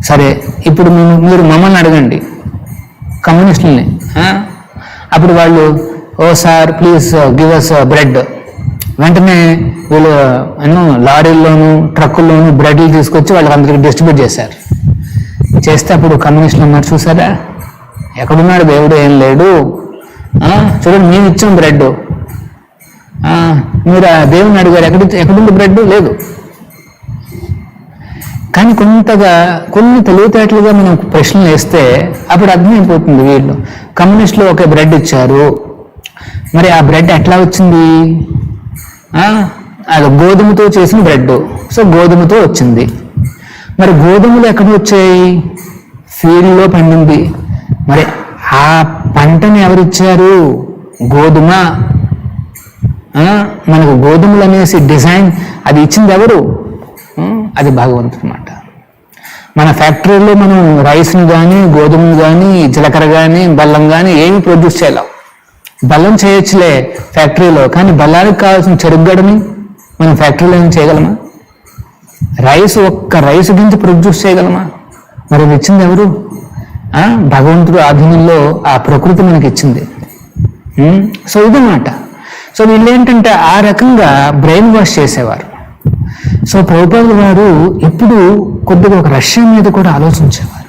సరే ఇప్పుడు మీరు మమ్మల్ని అడగండి, కమ్యూనిస్టులని. అప్పుడు వాళ్ళు, O sir please give us bread. వెంటనే వీళ్ళు ఎన్నో లారీల్లోనూ ట్రక్కుల్లోనూ బ్రెడ్లు తీసుకొచ్చి వాళ్ళందరికీ డిస్ట్రిబ్యూట్ చేశారు. చేస్తే అప్పుడు కమ్యూనిస్టులు అన్నారు, చూసారా ఎక్కడున్నాడు దేవుడు, ఏం లేడు, చూడండి మేము ఇచ్చాం బ్రెడ్, మీరు ఆ దేవుని అడిగారు ఎక్కడుంది బ్రెడ్, లేదు. కానీ కొన్ని తెలివితేటలుగా మనం ప్రశ్నలు వేస్తే అప్పుడు అర్థమైపోతుంది, వీళ్ళు కమ్యూనిస్టులు ఒక బ్రెడ్ ఇచ్చారు, మరి ఆ బ్రెడ్ ఎట్లా వచ్చింది, అది గోధుమతో చేసిన బ్రెడ్, సో గోధుమతో వచ్చింది. మరి గోధుమలు ఎక్కడ వచ్చాయి, ఫీల్డ్లో పండింది. మరి ఆ పంటని ఎవరిచ్చారు, గోధుమ. మనకు గోధుమలు అనేసి డిజైన్ అది ఇచ్చింది ఎవరు, అది భగవంతుడు అన్నమాట. మన ఫ్యాక్టరీలో మనం రైస్ని కానీ, గోధుమలు కానీ, జీలకర్ర కానీ, బెల్లం కానీ ఏమి ప్రొడ్యూస్ చేయలేం. బెల్లం చేయొచ్చులే ఫ్యాక్టరీలో, కానీ బెల్లానికి కావాల్సిన చెరుగ్గడని మనం ఫ్యాక్టరీలో ఏం చేయగలమా? ఒక్క రైస్ గింజ ప్రొడ్యూస్ చేయగలమా? మరి అది ఇచ్చింది ఎవరు? భగవంతుడు ఆధీనంలో ఆ ప్రకృతి మనకి ఇచ్చింది. సో ఇదన్నమాట. సో వీళ్ళు ఏంటంటే ఆ రకంగా బ్రెయిన్ వాష్ చేసేవారు. సో ప్రభుపాదుల వారు ఎప్పుడు కొద్దిగా ఒక రష్యా మీద కూడా ఆలోచించేవారు,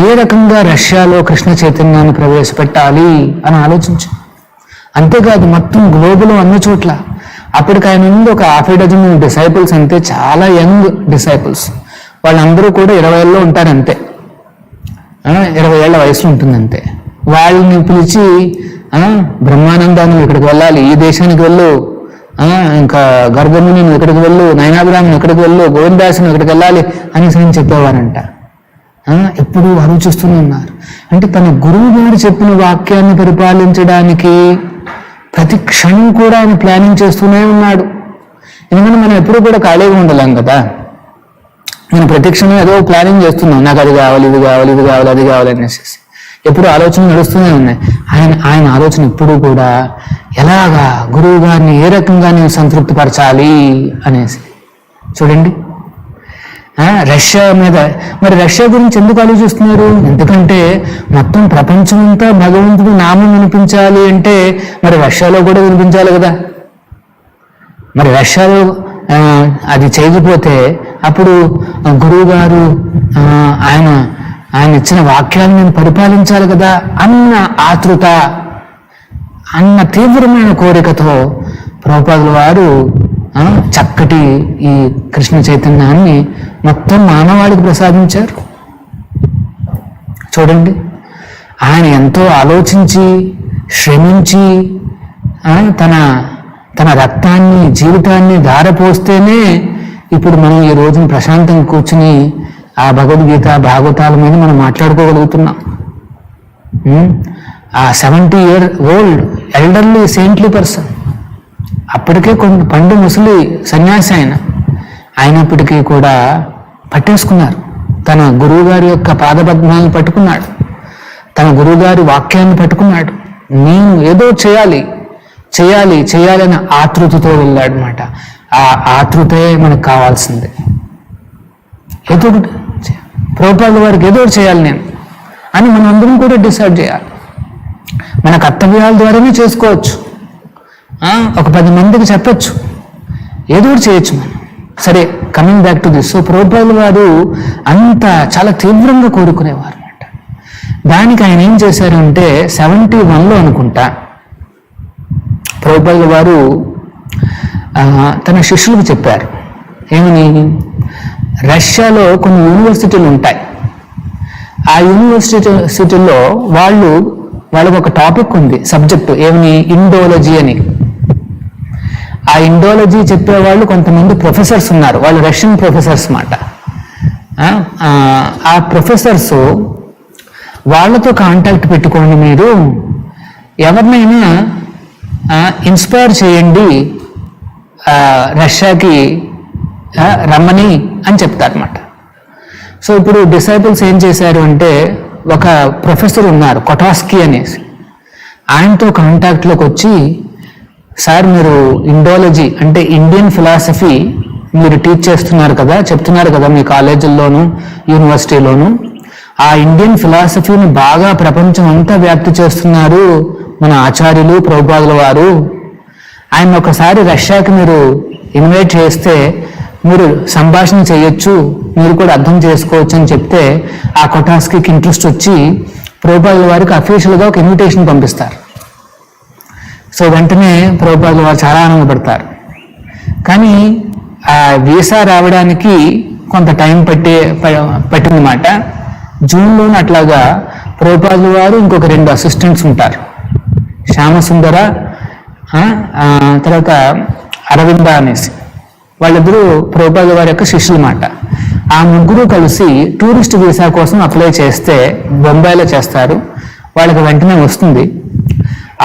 ఏ రకంగా రష్యాలో కృష్ణ చైతన్యాన్ని ప్రవేశపెట్టాలి అని ఆలోచించారు. అంతేకాదు మొత్తం గ్లోబులో అన్ని చోట్ల అప్పటికి ఆయన నుండి ఒక 50 డిసైపుల్స్ అంతే, చాలా యంగ్ డిసైపుల్స్. వాళ్ళందరూ కూడా 20 ఏళ్ళలో ఉంటారంతే, 20 ఏళ్ల వయసులో ఉంటుందంతే. వాళ్ళని పిలిచి బ్రహ్మానందాన్ని ఇక్కడికి వెళ్ళాలి, ఈ దేశానికి వెళ్ళు, ఇంకా గర్భముని ఇక్కడికి వెళ్ళు, నయనాభిరాముని ఇక్కడికి వెళ్ళు, గోవిందాసుని ఇక్కడికి వెళ్ళాలి అనేసి నేను చెప్పేవారంట. ఎప్పుడు ఆలోచిస్తూనే ఉన్నారు. అంటే తన గురువు గారు చెప్పిన వాక్యాన్ని పరిపాలించడానికి ప్రతి క్షణం కూడా ఆయన ప్లానింగ్ చేస్తూనే ఉన్నాడు. ఎందుకంటే మనం ఎప్పుడు కూడా ఖాళీగా ఉండలేం కదా, మనం ప్రతి క్షణం ఏదో ప్లానింగ్ చేస్తున్నాం, నాకు అది కావాలి, ఇది కావాలి, ఇది కావాలి, అది కావాలి అనేసి. ఎప్పుడు ఆలోచనలు నడుస్తూనే ఉన్నాయి. ఆయన ఆలోచన ఎప్పుడు కూడా ఎలాగా గురువు గారిని ఏ రకంగా నేను సంతృప్తిపరచాలి అనేసి. చూడండి రష్యా మీద, మరి రష్యా గురించి ఎందుకు ఆలోచిస్తున్నారు? ఎందుకంటే మొత్తం ప్రపంచం అంతా భగవంతుడు నామం వినిపించాలి అంటే మరి రష్యాలో కూడా వినిపించాలి కదా. మరి రష్యాలో అది చేయకపోతే అప్పుడు గురువు గారు ఆయన ఆయన ఇచ్చిన వాక్యాన్ని నేను పరిపాలించాలి కదా అన్న ఆతృత, అన్న తీవ్రమైన కోరికతో ప్రభుపాదుల వారు చక్కటి ఈ కృష్ణ చైతన్యాన్ని మొత్తం మానవాళికి ప్రసాదించారు. చూడండి, ఆయన ఎంతో ఆలోచించి శ్రమించి తన రక్తాన్ని జీవితాన్ని ధారపోస్తేనే ఇప్పుడు మనం ఈ రోజున ప్రశాంతంగా కూర్చుని ఆ భగవద్గీత భాగవతాల మీద మనం మాట్లాడుకోగలుగుతున్నాం. ఆ 70-year-old ఎల్డర్లీ సెయింట్లీ పర్సన్, అప్పటికే కొంత పండు ముసలి సన్యాసి అయినప్పటికీ కూడా పట్టేసుకున్నారు. తన గురువుగారి యొక్క పాదపద్మాలను పట్టుకున్నాడు, తన గురువుగారి వాక్యాన్ని పట్టుకున్నాడు. నేను ఏదో చేయాలి చేయాలి చేయాలనే ఆతృతతో వెళ్ళాడనమాట. ఆ ఆతృతే మనకు కావాల్సిందే. ఏదో ఒకటి ప్రభుపాదుల వారికి ఏదో ఒకటి చేయాలి నేను అని మనం అందరం కూడా డిసైడ్ చేయాలి. మన కర్తవ్యాల ద్వారానే చేసుకోవచ్చు, ఒక 10 మందికి చెప్పచ్చు, ఏదో ఒకటి చేయొచ్చు మనం. సరే, coming back to this. So ప్రభుపాదుల వారు అంత చాలా తీవ్రంగా కోరుకునేవారు అనమాట. దానికి ఆయన ఏం చేశారు అంటే 71లో అనుకుంటా ప్రభుపాదుల వారు తన శిష్యులకు చెప్పారు. ఏమని? రష్యాలో కొన్ని యూనివర్సిటీలు ఉంటాయి. ఆ యూనివర్సిటీలో వాళ్ళకు ఒక టాపిక్ ఉంది, సబ్జెక్టు. ఏమని? ఇండోలజీ అని. ఆ ఇండోలజీ చెప్పేవాళ్ళు కొంతమంది ప్రొఫెసర్స్ ఉన్నారు, వాళ్ళు రష్యన్ ప్రొఫెసర్స్ అన్నమాట. ఆ ప్రొఫెసర్స్ వాళ్ళతో కాంటాక్ట్ పెట్టుకోండి, మీరు ఎవరినైనా ఇన్స్పైర్ చేయండి రష్యాకి రమ్మని అని చెప్తారన్నమాట. సో ఇప్పుడు డిసైపుల్స్ ఏం చేశారు అంటే, ఒక ప్రొఫెసర్ ఉన్నారు కొటాస్కీ అనేసి, ఆయనతో కాంటాక్ట్లోకి వచ్చి, సార్ మీరు ఇండోలజీ అంటే ఇండియన్ ఫిలాసఫీ మీరు టీచ్ చేస్తున్నారు కదా, చెప్తున్నారు కదా మీ కాలేజీల్లోనూ యూనివర్సిటీలోనూ, ఆ ఇండియన్ ఫిలాసఫీని బాగా ప్రపంచం అంతా వ్యాప్తి చేస్తున్నారు మన ఆచార్యులు ప్రభుపాదుల వారు. ఆయన ఒకసారి రష్యాకి మీరు ఇన్వైట్ చేస్తే మీరు సంభాషణ చేయొచ్చు, మీరు కూడా అర్థం చేసుకోవచ్చు అని చెప్తే ఆ కొటాస్కీకి ఇంట్రెస్ట్ వచ్చి ప్రభుపాదుల వారికి అఫీషియల్గా ఒక ఇన్విటేషన్ పంపిస్తారు. సో వెంటనే ప్రభుపాదుల వారు చాలా ఆనందపడతారు. కానీ ఆ వీసా రావడానికి కొంత టైం పట్టిందన్నమాట. జూన్లోనే అట్లాగా ప్రభుపాదుల వారు ఇంకొక 2 అసిస్టెంట్స్ ఉంటారు, శ్యామసుందర తర్వాత అరవింద అనేసి, వాళ్ళిద్దరూ ప్రభుపాదుల వారి యొక్క శిష్యులు మాట. ఆ ముగ్గురు కలిసి టూరిస్ట్ వీసా కోసం అప్లై చేస్తే బొంబాయిలో చేస్తారు, వాళ్ళకి వెంటనే వస్తుంది.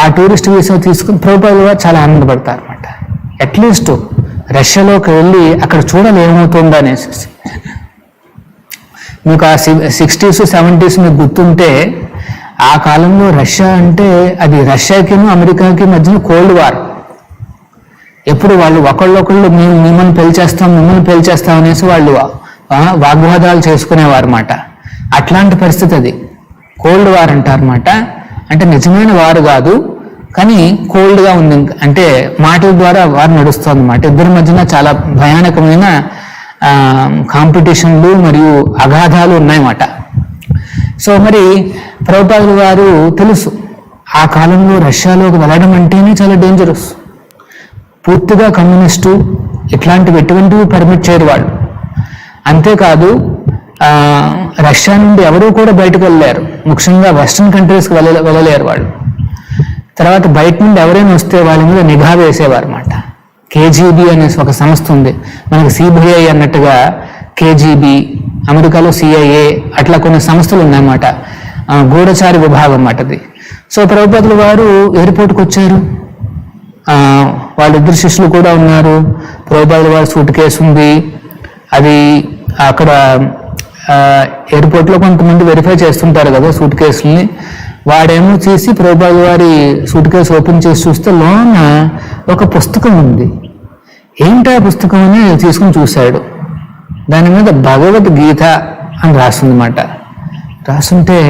ఆ టూరిస్ట్ వీసా తీసుకుని ప్రభుపాదుల వారు చాలా ఆనందపడతారు అనమాట. అట్లీస్ట్ రష్యాలోకి వెళ్ళి అక్కడ చూడాలి ఏమవుతుందో అనేసి. మీకు ఆ 60s 70s మీకు గుర్తుంటే, ఆ కాలంలో రష్యా అంటే అది రష్యాకి అమెరికాకి మధ్యన కోల్డ్ వార్. ఎప్పుడు వాళ్ళు ఒకళ్ళొకళ్ళు మిమ్మల్ని పెళ్చేస్తాం అనేసి వాళ్ళు వాగ్వాదాలు చేసుకునేవారు అన్నమాట. అట్లాంటి పరిస్థితి అది, కోల్డ్ వార్ అంటారన్నమాట. అంటే నిజమైన వారు కాదు, కానీ కోల్డ్గా ఉంది, అంటే మాటల ద్వారా వారు నడుస్తుంది అన్నమాట. ఇద్దరి మధ్యన చాలా భయానకమైన కాంపిటీషన్లు మరియు అగాధాలు ఉన్నాయన్నమాట. సో మరి ప్రభుపాదుల వారు తెలుసు, ఆ కాలంలో రష్యాలోకి వెళ్ళడం అంటేనే చాలా డేంజరస్. పూర్తిగా కమ్యూనిస్టు, ఇట్లాంటివి ఎటువంటివి పర్మిట్ చేయరు వాళ్ళు. అంతేకాదు రష్యా నుండి ఎవరూ కూడా బయటకు వెళ్ళలేరు, ముఖ్యంగా వెస్ట్రన్ కంట్రీస్కి వెళ్ళలేరు వాళ్ళు. తర్వాత బయట నుండి ఎవరైనా వస్తే వాళ్ళ మీద నిఘా వేసేవారు అన్నమాట. కేజీబీ అనేసి ఒక సంస్థ ఉంది, మనకి సిబిఐ అన్నట్టుగా కేజీబీ, అమెరికాలో సిఐఏ, అట్లా కొన్ని సంస్థలు ఉన్నాయన్నమాట, గూఢచారి విభాగం అన్నమాట అది. సో ప్రభుపాదుల వారు ఎయిర్పోర్ట్కి వచ్చారు, వాళ్ళిద్దరు శిష్యులు కూడా ఉన్నారు. ప్రభుపాదుల వారి సూట్ కేసు ఉంది, అది అక్కడ ఎయిర్పోర్ట్లో కొంతమంది వెరిఫై చేస్తుంటారు కదా సూట్ కేసుల్ని. వాడేమో తీసి ప్రభుపాదుల వారి సూట్ కేసు ఓపెన్ చేసి చూస్తే లోన ఒక పుస్తకం ఉంది. ఏంటా పుస్తకం అని తీసుకుని చూశాడు. దాని మీద భగవద్గీత అని రాస్తుందన్నమాట. రాస్తుంటే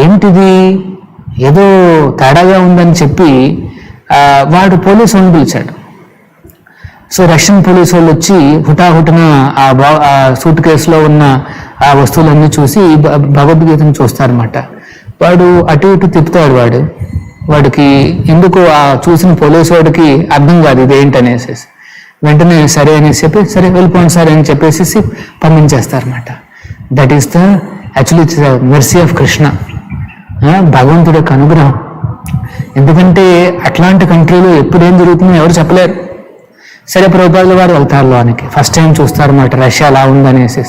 ఏంటిది, ఏదో తేడాగా ఉందని చెప్పి వాడు పోలీసు వాళ్ళని పిలిచాడు. సో రష్యన్ పోలీసు వాళ్ళు వచ్చి హుటాహుటిన ఆ సూట్ కేసులో ఉన్న ఆ వస్తువులన్నీ చూసి భగవద్గీతను చూస్తారన్నమాట. వాడు అటు ఇటు తిప్పుతాడు. వాడికి ఎందుకు ఆ చూసిన పోలీసు వాడికి అర్థం కాదు ఇదేంటనేసి. వెంటనే సరే అనేసి చెప్పి సరే వెళ్ళిపోండి సరే అని చెప్పేసి పంపించేస్తారన్నమాట. That is the actually it's the mercy of Krishna, భగవంతుడి యొక్క అనుగ్రహం. ఎందుకంటే అట్లాంటి కంట్రీలో ఎప్పుడు ఏం జరుగుతుందో ఎవరు చెప్పలేరు. సరే ప్రభుపాదుల వారు వెళ్తారు లోనికి, ఫస్ట్ టైం చూస్తారన్నమాట రష్యా అలా ఉందనేసి.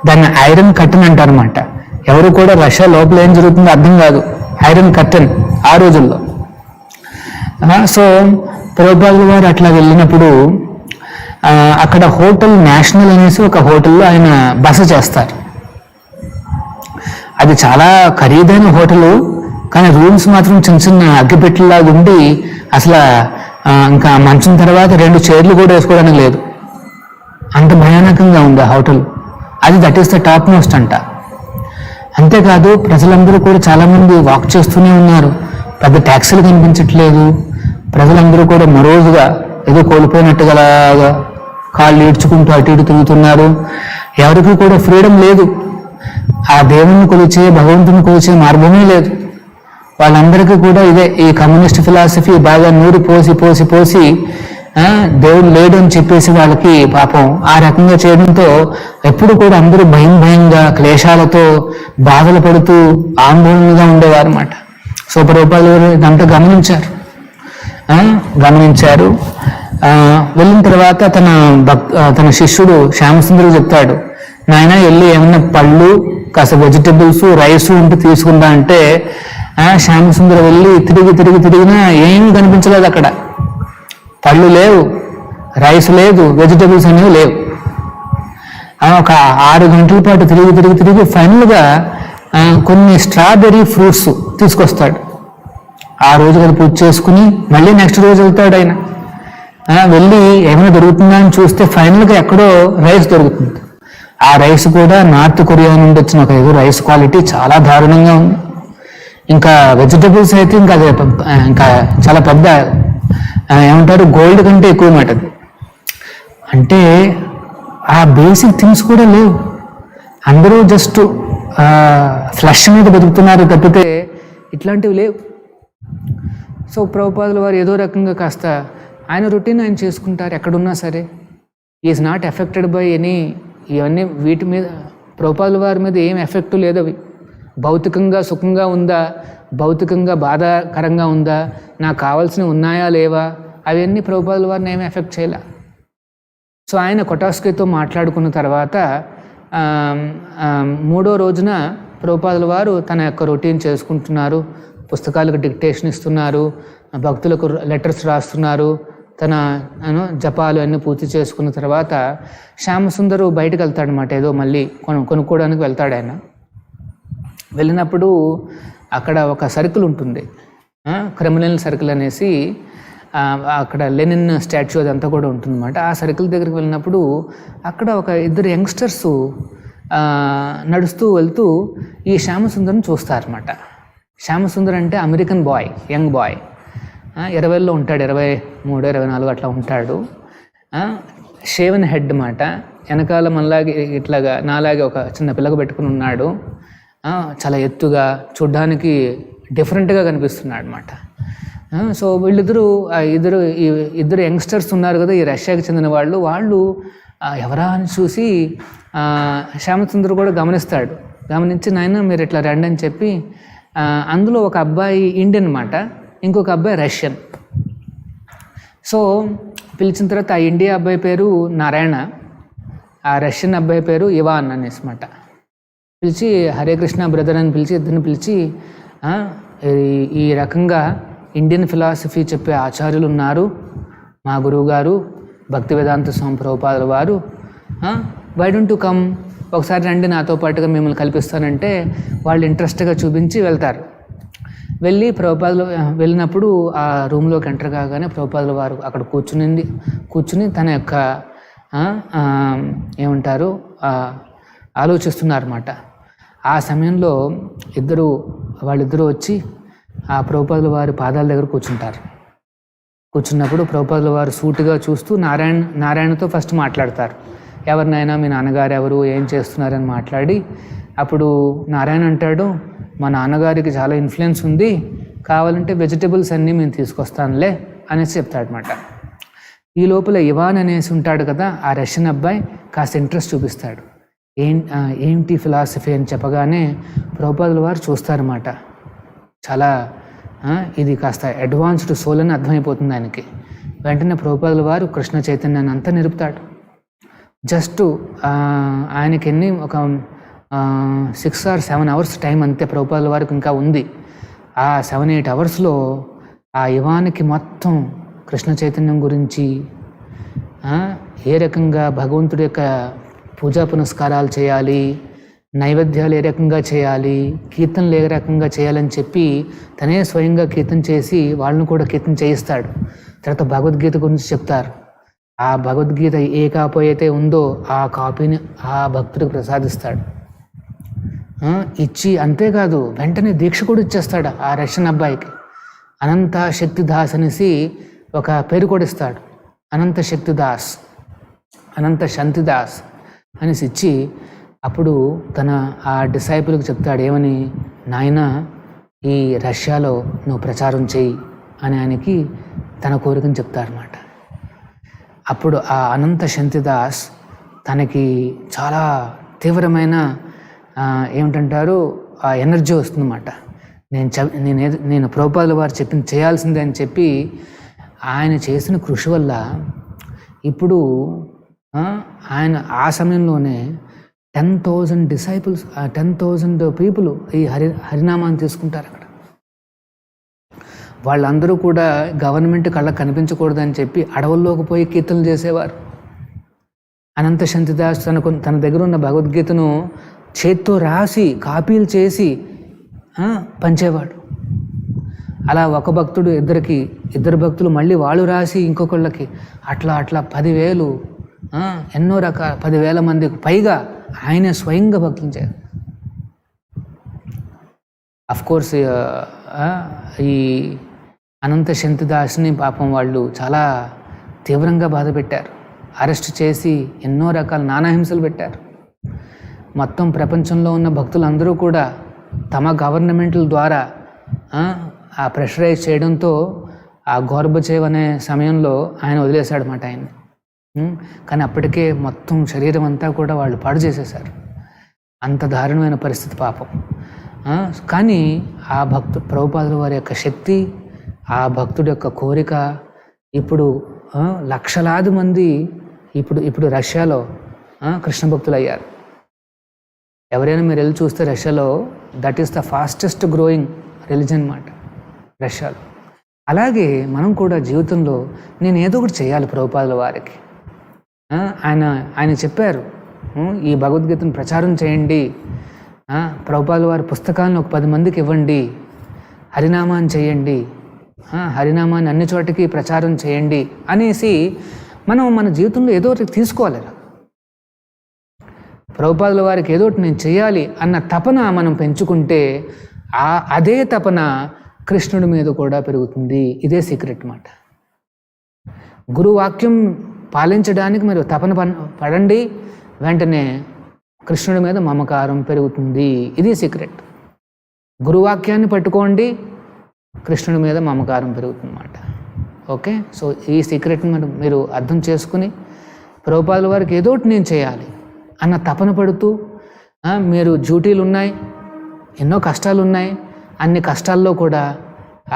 దాన్ని ఐరన్ కర్టన్ అంటారన్నమాట. ఎవరు కూడా రష్యా లోపల ఏం జరుగుతుందో అర్థం కాదు, ఐరన్ కర్టన్ ఆ రోజుల్లో. సో ప్రభుపాదుల వారు అట్లా వెళ్ళినప్పుడు అక్కడ హోటల్ నేషనల్ అనేసి ఒక హోటల్లో ఆయన బస చేస్తారు. అది చాలా ఖరీదైన హోటలు, కానీ రూమ్స్ మాత్రం చిన్న చిన్న అగ్గిపెట్టెలాగా ఉండి అసలు ఇంకా మంచం తర్వాత 2 చైర్లు కూడా వేసుకోవడానికి లేదు, అంత భయానకంగా ఉంది ఆ హోటల్. అది that is the top most అంట. అంతేకాదు ప్రజలందరూ కూడా చాలామంది వాక్ చేస్తూనే ఉన్నారు, పెద్ద ట్యాక్సీలు కనిపించట్లేదు. ప్రజలందరూ కూడా మరోజుగా ఏదో కోల్పోయినట్టుగా కాళ్ళు ఈడ్చుకుంటూ అటు ఇటు తిరుగుతున్నారు. ఎవరికి కూడా ఫ్రీడమ్ లేదు, ఆ దేవుణ్ణి కొలిచే భగవంతుని కొలిచే మార్గమే లేదు. వాళ్ళందరికీ కూడా ఇదే ఈ కమ్యూనిస్ట్ ఫిలాసఫీ బాగా నూరి పోసి దేవుడు లేడు అని చెప్పేసి వాళ్ళకి పాపం ఆ రకంగా చేయడంతో ఎప్పుడు కూడా అందరూ భయంగా క్లేశాలతో బాధలు పడుతూ ఆందోళనగా ఉండేవారు అన్నమాట. సో ప్రభుపాదులు ఇదంతా గమనించారు. వెళ్ళిన తర్వాత తన శిష్యుడు శ్యామసుందరు చెప్తాడు, నాయన వెళ్ళి ఏమన్నా పళ్ళు కాస్త వెజిటబుల్స్ రైస్ ఉంటే తీసుకుందా అంటే శ్యామసుందర వెళ్ళి తిరిగినా ఏమీ కనిపించలేదు అక్కడ. పళ్ళు లేవు, రైస్ లేదు, వెజిటబుల్స్ అనేవి లేవు. ఒక 6 గంటల పాటు తిరిగి ఫైనల్గా కొన్ని స్ట్రాబెర్రీ ఫ్రూట్స్ తీసుకొస్తాడు. ఆ రోజు అది పూజ చేసుకుని మళ్ళీ నెక్స్ట్ రోజు వెళ్తాడు ఆయన. వెళ్ళి ఏమైనా దొరుకుతుందా అని చూస్తే ఫైనల్గా ఎక్కడో రైస్ దొరుకుతుంది. ఆ రైస్ కూడా నార్త్ కొరియా నుండి వచ్చిన ఒక ఏదో రైస్ క్వాలిటీ చాలా దారుణంగా ఉంది. ఇంకా వెజిటబుల్స్ అయితే ఇంకా చాలా పెద్ద ఏమంటారు గోల్డ్ కంటే ఎక్కువ మాట. అంటే ఆ బేసిక్ థింగ్స్ కూడా లేవు. అందరూ జస్ట్ ఫ్లష్ మీద బతుకుతున్నారు తప్పితే ఇట్లాంటివి లేవు. సో ప్రభుపాదుల వారు ఏదో రకంగా కాస్త ఆయన రొటీన్ ఆయన చేసుకుంటారు ఎక్కడున్నా సరే. Is not affected by any ఇవన్నీ వీటి మీద ప్రభుపాదుల వారి మీద ఏం ఎఫెక్ట్ లేదు. అవి భౌతికంగా సుఖంగా ఉందా, భౌతికంగా బాధాకరంగా ఉందా, నాకు కావాల్సినవి ఉన్నాయా లేవా, అవన్నీ ప్రభుపాదుల వారిని ఏమీ ఎఫెక్ట్ చేయలే. సో ఆయన కొటాస్కీతో మాట్లాడుకున్న తర్వాత 3వ రోజున ప్రభుపాదుల వారు తన యొక్క రొటీన్ చేసుకుంటున్నారు. పుస్తకాలకు డిక్టేషన్ ఇస్తున్నారు, భక్తులకు లెటర్స్ రాస్తున్నారు, తన జపాలు అన్నీ పూర్తి చేసుకున్న తర్వాత శ్యామసుందరు బయటకు వెళ్తాడనమాట. ఏదో మళ్ళీ కొనుక్కోవడానికి వెళ్తాడు ఆయన. వెళ్ళినప్పుడు అక్కడ ఒక సర్కిల్ ఉంటుంది, క్రిమినల్ సర్కిల్ అనేసి. అక్కడ లెనిన్ స్టాచ్యూ అదంతా కూడా ఉంటుందన్నమాట. ఆ సర్కిల్ దగ్గరికి వెళ్ళినప్పుడు అక్కడ ఒక 2 యంగ్స్టర్స్ నడుస్తూ వెళ్తూ ఈ శ్యామసుందర్ని చూస్తారన్నమాట. శ్యామసుందర్ అంటే అమెరికన్ బాయ్, యంగ్ బాయ్, 20లో ఉంటాడు, 23, 24 అట్లా ఉంటాడు. షేవెన్ హెడ్ మాట, వెనకాల మనలాగే ఇట్లాగా నాలాగే ఒక చిన్న పిల్లగా పెట్టుకుని ఉన్నాడు. చాలా ఎత్తుగా చూడ్డానికి డిఫరెంట్గా కనిపిస్తున్నాడు అనమాట. సో వీళ్ళిద్దరూ ఇద్దరు యంగ్స్టర్స్ ఉన్నారు కదా, ఈ రష్యాకి చెందిన వాళ్ళు ఎవరా అని చూసి శ్యామసుందర్ కూడా గమనించి నాయన మీరు ఇట్లా రండి అని చెప్పి, అందులో ఒక అబ్బాయి ఇండియన్ మాట, ఇంకొక అబ్బాయి రష్యన్. సో పిలిచిన తర్వాత ఆ ఇండియా అబ్బాయి పేరు నారాయణ, ఆ రష్యన్ అబ్బాయి పేరు ఇవాన్ అనేసి మాట. పిలిచి హరే కృష్ణ బ్రదర్ అని ఇద్దరిని పిలిచి ఈ రకంగా ఇండియన్ ఫిలాసఫీ చెప్పే ఆచార్యులు ఉన్నారు, మా గురువు గారు భక్తి వేదాంత స్వామి ప్రభుపాదుల వారు, వై డోంట్ యు కమ్, ఒకసారి రండి నాతో పాటుగా మిమ్మల్ని కల్పిస్తానంటే వాళ్ళు ఇంట్రెస్ట్గా చూపించి వెళ్తారు. వెళ్ళి ప్రభుపాదులు వెళ్ళినప్పుడు ఆ రూమ్లోకి ఎంటర్ కాగానే ప్రభుపాదుల వారు అక్కడ కూర్చుని తన యొక్క ఏమంటారు ఆలోచిస్తున్నారన్నమాట. ఆ సమయంలో వాళ్ళిద్దరూ వచ్చి ఆ ప్రభుపాదుల వారి పాదాల దగ్గర కూర్చున్నప్పుడు ప్రభుపాదుల వారు సూటిగా చూస్తూ నారాయణతో ఫస్ట్ మాట్లాడతారు. ఎవరినైనా మీ నాన్నగారు ఎవరు, ఏం చేస్తున్నారని మాట్లాడి, అప్పుడు నారాయణ అంటాడు, మా నాన్నగారికి చాలా ఇన్ఫ్లుయెన్స్ ఉంది, కావాలంటే వెజిటబుల్స్ అన్నీ మేము తీసుకొస్తానులే అనేసి చెప్తాడనమాట. ఈ లోపల ఇవాన్ అనేసి ఉంటాడు కదా, ఆ రష్యన్ అబ్బాయి కాస్త ఇంట్రెస్ట్ చూపిస్తాడు. ఏంటి ఫిలాసఫీ అని చెప్పగానే ప్రభుపాదుల వారు చూస్తారన్నమాట. చాలా ఇది కాస్త అడ్వాన్స్డ్ సోల్ అని అర్థమైపోతుంది ఆయనకి. వెంటనే ప్రభుపాదుల వారు కృష్ణ చైతన్యాన్ని అంతా నిలుపుతాడు. జస్ట్ ఆయనకి ఒక 6 or 7 hours టైం అంతే ప్రభుపాదుల వారికి ఇంకా ఉంది. ఆ 7-8 అవర్స్లో ఆ ఇవానికి మొత్తం కృష్ణ చైతన్యం గురించి, ఏ రకంగా భగవంతుడి యొక్క పూజా పునస్కారాలు చేయాలి, నైవేద్యాలు ఏ రకంగా చేయాలి, కీర్తనలు ఏ రకంగా చేయాలని చెప్పి తనే స్వయంగా కీర్తన చేసి వాళ్ళని కూడా కీర్తన చేయిస్తాడు. తర్వాత భగవద్గీత గురించి చెప్తారు. ఆ భగవద్గీత ఏ కాపీ అయితే ఉందో ఆ కాపీని ఆ భక్తుడికి ప్రసాదిస్తాడు. ఇచ్చి అంతేకాదు వెంటనే దీక్ష కూడా ఇచ్చేస్తాడు ఆ రష్యన్ అబ్బాయికి. అనంత శక్తి దాస్ అనేసి ఒక పేరు కూడా ఇస్తాడు. అనంత శక్తి దాస్, అనంత శాంతి దాస్ అనేసి ఇచ్చి అప్పుడు తన ఆ డిసైపుల్కి చెప్తాడు, ఏమని, నాయన ఈ రష్యాలో నువ్వు ప్రచారం చేయి అని ఆయనకి తన కోరికను చెప్తారన్నమాట. అప్పుడు ఆ అనంత శాంతిదాస్ తనకి చాలా తీవ్రమైన ఏమిటంటారు ఆ ఎనర్జీ వస్తుందన్నమాట. నేను ప్రభుపాదుల వారు చెప్పింది చేయాల్సిందే అని చెప్పి ఆయన చేసిన కృషి వల్ల ఇప్పుడు ఆయన ఆ సమయంలోనే 10,000 డిసైపుల్స్, 10,000 పీపుల్ ఈ హరినామాన్ని తీసుకుంటారు అక్కడ. వాళ్ళందరూ కూడా గవర్నమెంట్ కళ్ళకు కనిపించకూడదని చెప్పి అడవుల్లోకి పోయి కీర్తనలు చేసేవారు. అనంత శాంతిదాస్ తన దగ్గర ఉన్న భగవద్గీతను చేత్తో రాసి కాపీలు చేసి పంచేవాడు. అలా ఒక భక్తుడు ఇద్దరు భక్తులు మళ్ళీ వాళ్ళు రాసి ఇంకొకళ్ళకి అట్లా 10,000 ఎన్నో రకాల 10,000 మందికి పైగా ఆయనే స్వయంగా భక్తులు చేయాలి. అఫ్కోర్స్ ఈ అనంత శాంతిదాస్ని పాపం వాళ్ళు చాలా తీవ్రంగా బాధ పెట్టారు, అరెస్ట్ చేసి ఎన్నో రకాల నానాహింసలు పెట్టారు. మొత్తం ప్రపంచంలో ఉన్న భక్తులందరూ కూడా తమ గవర్నమెంట్ల ద్వారా ఆ ప్రెషరైజ్ చేయడంతో ఆ గోర్బచేవ్ అనే సమయంలో ఆయన వదిలేశాడు అన్నమాట ఆయన్ని. కానీ అప్పటికే మొత్తం శరీరం అంతా కూడా వాళ్ళు పాడు చేసేశారు. అంత దారుణమైన పరిస్థితి పాపం. కానీ ఆ ప్రభుపాదుల వారి యొక్క శక్తి, ఆ భక్తుడి యొక్క కోరిక ఇప్పుడు లక్షలాది మంది ఇప్పుడు రష్యాలో కృష్ణ భక్తులు అయ్యారు. ఎవరైనా మీరు వెళ్ళి చూస్తే రష్యాలో that is the fastest growing religion అన్నమాట రష్యాలో. అలాగే మనం కూడా జీవితంలో నేను ఏదో ఒకటి చేయాలి ప్రభుపాదుల వారికి. ఆయన చెప్పారు, ఈ భగవద్గీతను ప్రచారం చేయండి, ప్రభుపాదుల వారి పుస్తకాలను ఒక 10 మందికి ఇవ్వండి, హరినామాన్ని చేయండి, హరినామాన్ని అన్ని చోటికి ప్రచారం చేయండి అనేసి మనం మన జీవితంలో ఏదో ఒకటి తీసుకోవాలి. ప్రభుపాదుల వారికి ఏదో ఒకటి నేను చేయాలి అన్న తపన మనం పెంచుకుంటే అదే తపన కృష్ణుడి మీద కూడా పెరుగుతుంది. ఇదే సీక్రెట్ అన్నమాట. గురువాక్యం పాలించడానికి మీరు తపన పడండి, వెంటనే కృష్ణుడి మీద మమకారం పెరుగుతుంది. ఇది సీక్రెట్. గురువాక్యాన్ని పట్టుకోండి, కృష్ణుడి మీద మమకారం పెరుగుతుంది అన్నమాట. ఓకే, సో ఈ సీక్రెట్ని మీరు అర్థం చేసుకుని ప్రభుపాదుల వారికి ఏదో ఒకటి నేను చేయాలి అన్న తపన పడుతూ, మీరు డ్యూటీలు ఉన్నాయి, ఎన్నో కష్టాలు ఉన్నాయి, అన్ని కష్టాల్లో కూడా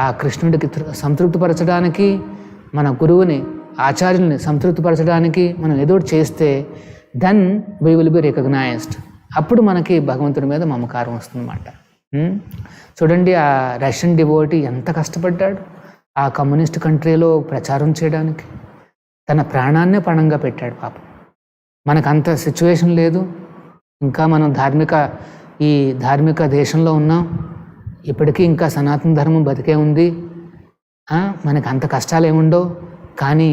ఆ కృష్ణుడికి సంతృప్తిపరచడానికి, మన గురువుని ఆచార్యుల్ని సంతృప్తిపరచడానికి మనం ఏదో ఒకటి చేస్తే then we will be recognised. అప్పుడు మనకి భగవంతుడి మీద మమకారం వస్తుందన్నమాట. చూడండి, ఆ రష్యన్ డివోటీ ఎంత కష్టపడ్డాడు ఆ కమ్యూనిస్ట్ కంట్రీలో ప్రచారం చేయడానికి. తన ప్రాణాన్నే పణంగా పెట్టాడు పాపం. మనకు అంత సిచ్యువేషన్ లేదు, ఇంకా మనం ఈ ధార్మిక దేశంలో ఉన్నాం, ఇప్పటికీ ఇంకా సనాతన ధర్మం బతికే ఉంది, మనకు అంత కష్టాలు ఏముండవు. కానీ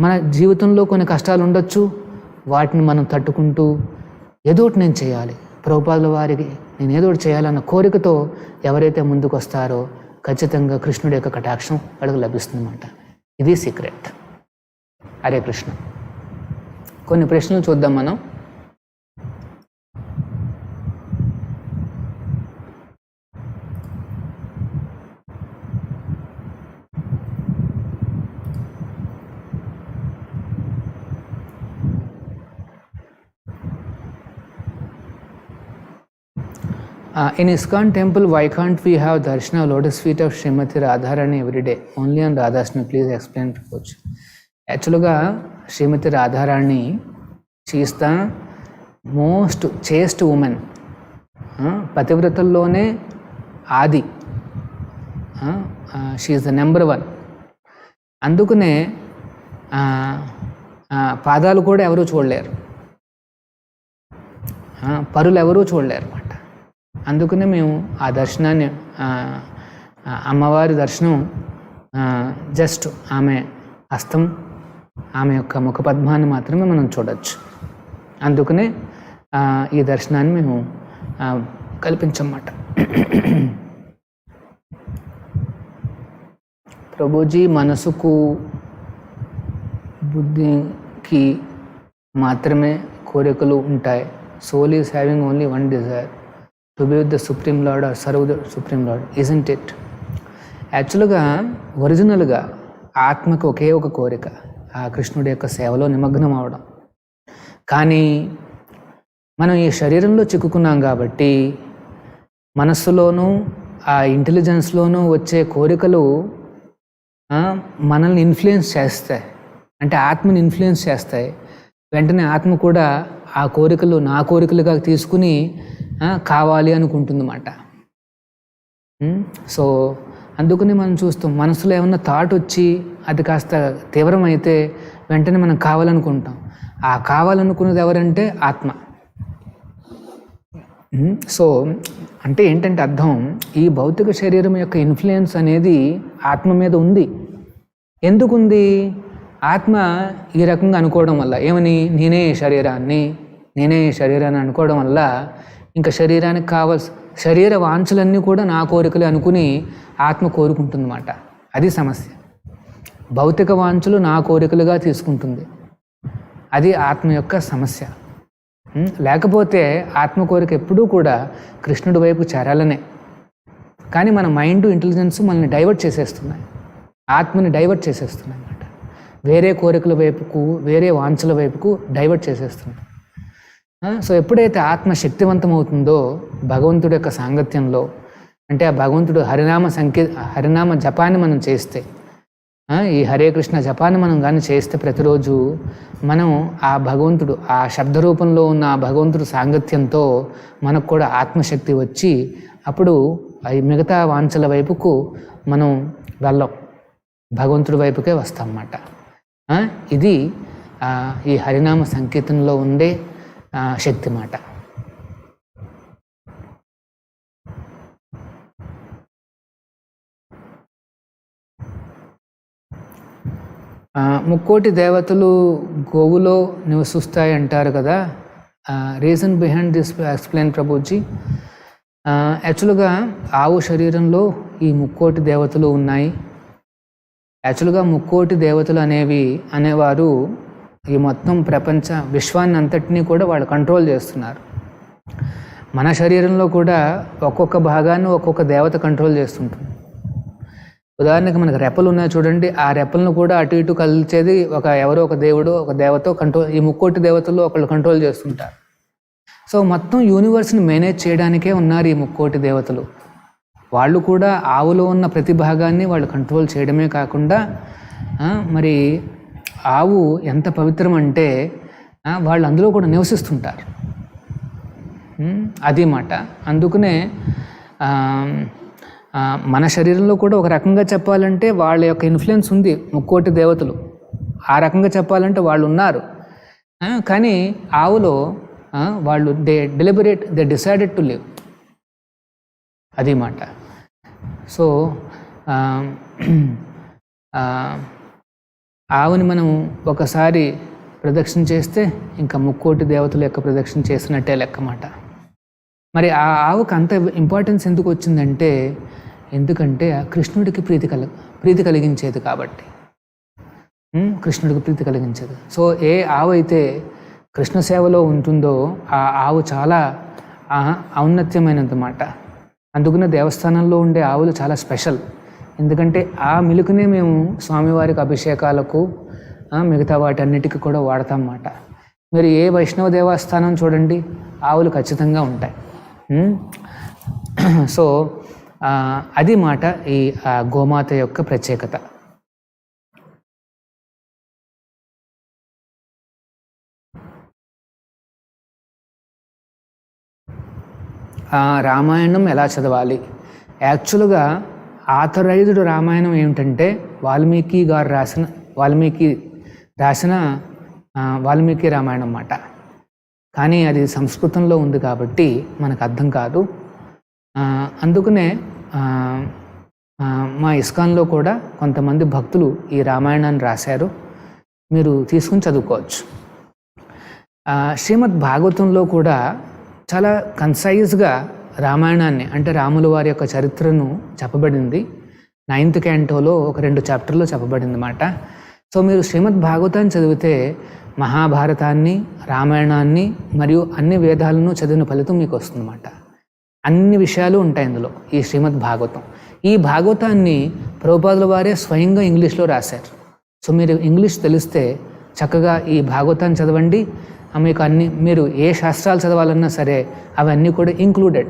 మన జీవితంలో కొన్ని కష్టాలు ఉండొచ్చు, వాటిని మనం తట్టుకుంటూ ఏదో ఒకటి నేను చేయాలి, ప్రభుపాదుల వారికి నేను ఏదో ఒకటి చేయాలన్న కోరికతో ఎవరైతే ముందుకు వస్తారో ఖచ్చితంగా కృష్ణుడి యొక్క కటాక్షం వాళ్ళకి లభిస్తుందన్నమాట. ఇది సీక్రెట్. హరే కృష్ణ. కొన్ని ప్రశ్నలు చూద్దాం మనం. In ISKCON temple, why can't we have darshan of lotus feet of Srimati Radharani every day? Only on Radhashtami. Please explain, Coach. యాక్చువల్గా Shrimati Radharani she is the most chaste woman, పతివ్రతల్లోనే ఆది, షీఈస్ ద నెంబర్ 1. అందుకనే పాదాలు కూడా ఎవరూ చూడలేరు, పరులు ఎవరూ చూడలేరు అన్నమాట. అందుకనే మేము ఆ దర్శనాన్ని, అమ్మవారి దర్శనం జస్ట్ ఆమె హస్తం, ఆమె యొక్క ముఖపద్మాన్ని మాత్రమే మనం చూడవచ్చు. అందుకనే ఈ దర్శనాన్ని మేము కల్పించమాట. ప్రభుజీ, మనసుకు బుద్ధికి మాత్రమే కోరికలు ఉంటాయి. Soul is having only one desire, to be with the supreme lord or serve the supreme lord, isn't it? యాక్చువల్గా ఒరిజినల్గా ఆత్మకు ఒకే ఒక కోరిక, ఆ కృష్ణుడి యొక్క సేవలో నిమగ్నం అవడం. కానీ మనం ఈ శరీరంలో చిక్కుకున్నాం కాబట్టి మనస్సులోనూ ఆ ఇంటెలిజెన్స్లోనూ వచ్చే కోరికలు మనల్ని ఇన్ఫ్లుయెన్స్ చేస్తాయి, అంటే ఆత్మని ఇన్ఫ్లుయెన్స్ చేస్తాయి. వెంటనే ఆత్మ కూడా ఆ కోరికలు నా కోరికలుగా తీసుకుని కావాలి అనుకుంటుందన్నమాట. సో అందుకని మనం చూస్తాం, మనసులో ఏమన్నా థాట్ వచ్చి అది కాస్త తీవ్రమైతే వెంటనే మనం కావాలనుకుంటాం. ఆ కావాలనుకున్నది ఎవరంటే ఆత్మ. సో అంటే ఏంటంటే అర్థం, ఈ భౌతిక శరీరం యొక్క ఇన్ఫ్లుయెన్స్ అనేది ఆత్మ మీద ఉంది. ఎందుకుంది? ఆత్మ ఈ రకంగా అనుకోవడం వల్ల, ఏమని, నేనే శరీరాన్ని అనుకోవడం వల్ల ఇంకా శరీరానికి శరీర వాంఛలన్నీ కూడా నా కోరికలు అనుకుని ఆత్మ కోరుకుంటుందన్నమాట. అది సమస్య. భౌతిక వాంఛలు నా కోరికలుగా తీసుకుంటుంది, అది ఆత్మ యొక్క సమస్య. లేకపోతే ఆత్మ కోరిక ఎప్పుడూ కూడా కృష్ణుడి వైపు చేరాలనే. కానీ మన మైండ్, ఇంటెలిజెన్స్ మనల్ని డైవర్ట్ చేసేస్తున్నాయి, ఆత్మని డైవర్ట్ చేసేస్తున్నాయి అన్నమాట. వేరే కోరికల వైపుకు, వేరే వాంఛల వైపుకు డైవర్ట్ చేసేస్తున్నాయి. సో ఎప్పుడైతే ఆత్మ శక్తివంతం అవుతుందో భగవంతుడి యొక్క సాంగత్యంలో, అంటే ఆ భగవంతుడు హరినామ జపాన్ని మనం చేస్తే, ఈ హరే కృష్ణ జపాన్ని మనం కానీ చేస్తే ప్రతిరోజు మనం ఆ భగవంతుడు, ఆ శబ్ద రూపంలో ఉన్న ఆ భగవంతుడు సాంగత్యంతో మనకు కూడా ఆత్మశక్తి వచ్చి అప్పుడు మిగతా వాంఛల వైపుకు మనం వెళ్ళం, భగవంతుడి వైపుకే వస్తామన్నమాట. ఇది ఈ హరినామ సంకీర్తనలో ఉండే శక్తి మాట. ముక్కోటి దేవతలు గోవులో నివసిస్తాయి అంటారు కదా, reason behind this explain Prabhuji. యాక్చువల్గా ఆవు శరీరంలో ఈ ముక్కోటి దేవతలు ఉన్నాయి. యాక్చువల్గా ముక్కోటి దేవతలు అనేవారు ఈ మొత్తం విశ్వాన్ని అంతటినీ కూడా వాళ్ళు కంట్రోల్ చేస్తున్నారు. మన శరీరంలో కూడా ఒక్కొక్క భాగాన్ని ఒక్కొక్క దేవత కంట్రోల్ చేస్తుంటుంది. ఉదాహరణకి మనకు రెప్పలు ఉన్నాయి చూడండి, ఆ రెప్పలను కూడా అటు ఇటు కలిచేది ఎవరో ఒక దేవుడు, ఒక దేవత కంట్రోల్, ఈ ముక్కోటి దేవతలు ఒకళ్ళు కంట్రోల్ చేస్తుంటారు. సో మొత్తం యూనివర్స్ని మేనేజ్ చేయడానికే ఉన్నారు ఈ ముక్కోటి దేవతలు. వాళ్ళు కూడా ఆవులో ఉన్న ప్రతి భాగాన్ని వాళ్ళు కంట్రోల్ చేయడమే కాకుండా, మరి ఆవు ఎంత పవిత్రం అంటే వాళ్ళు అందులో కూడా నివసిస్తుంటారు, అది మాట. అందుకనే మన శరీరంలో కూడా ఒక రకంగా చెప్పాలంటే వాళ్ళ యొక్క ఇన్ఫ్లుయెన్స్ ఉంది, ముక్కోటి దేవతలు. ఆ రకంగా చెప్పాలంటే వాళ్ళు ఉన్నారు. కానీ ఆవులో వాళ్ళు దే డిసైడెడ్ టు లివ్, అది మాట. సో ఆవుని మనం ఒకసారి ప్రదక్షిణ చేస్తే ఇంకా ముక్కోటి దేవతల యొక్క ప్రదక్షిణ చేసినట్టే లెక్కమాట. మరి ఆ ఆవుకు అంత ఇంపార్టెన్స్ ఎందుకు వచ్చిందంటే, ఎందుకంటే కృష్ణుడికి ప్రీతి కలిగించేది కాబట్టి, కృష్ణుడికి ప్రీతి కలిగించేది. సో ఏ ఆవు అయితే కృష్ణ సేవలో ఉంటుందో ఆ ఆవు చాలా ఔన్నత్యమైనదన్నమాట. అందుకనే దేవస్థానంలో ఉండే ఆవులు చాలా స్పెషల్. ఎందుకంటే ఆ మిలుకునే మేము స్వామివారికి అభిషేకాలకు మిగతా వాటన్నిటికీ కూడా వాడతాం అన్నమాట. మీరు ఏ వైష్ణవ దేవస్థానం చూడండి, ఆవులు ఖచ్చితంగా ఉంటాయి. సో అది మాట ఈ గోమాత యొక్క ప్రత్యేకత. రామాయణం ఎలా చదవాలి? యాక్చువల్గా ఆథరైజ్డ్ రామాయణం ఏమిటంటే వాల్మీకి రాసిన వాల్మీకి రామాయణం అన్నమాట. కానీ అది సంస్కృతంలో ఉంది కాబట్టి మనకు అర్థం కాదు. అందుకనే మా ఇస్కాన్లో కూడా కొంతమంది భక్తులు ఈ రామాయణాన్ని రాశారు, మీరు తీసుకుని చదువుకోవచ్చు. శ్రీమద్ భాగవతంలో కూడా చాలా కన్సైజ్గా రామాయణాన్ని అంటే రాముల వారి యొక్క చరిత్రను చెప్పబడింది. 9th క్యాంటోలో ఒక 2 చాప్టర్లో చెప్పబడింది అన్నమాట. సో మీరు శ్రీమద్ భాగవతాన్ని చదివితే మహాభారతాన్ని, రామాయణాన్ని మరియు అన్ని వేదాలను చదివిన ఫలితం మీకు వస్తుందన్నమాట. అన్ని విషయాలు ఉంటాయి ఇందులో ఈ శ్రీమద్ భాగవతం. ఈ భాగవతాన్ని ప్రభుపాదుల వారే స్వయంగా ఇంగ్లీష్లో రాశారు. సో మీరు ఇంగ్లీష్ తెలిస్తే చక్కగా ఈ భాగవతాన్ని చదవండి. మీకు మీరు ఏ శాస్త్రాలు చదవాలన్నా సరే అవన్నీ కూడా ఇంక్లూడెడ్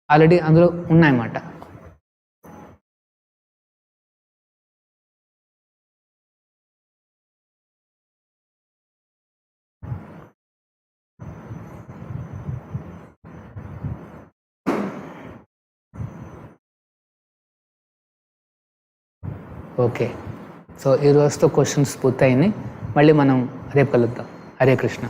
ఆల్రెడీ అందులో ఉన్నాయన్నమాట. ఓకే, సో ఈ రోజుతో క్వశ్చన్స్ పూర్తయినాయి. మళ్ళీ మనం రేపు కలుద్దాం. హరే కృష్ణ.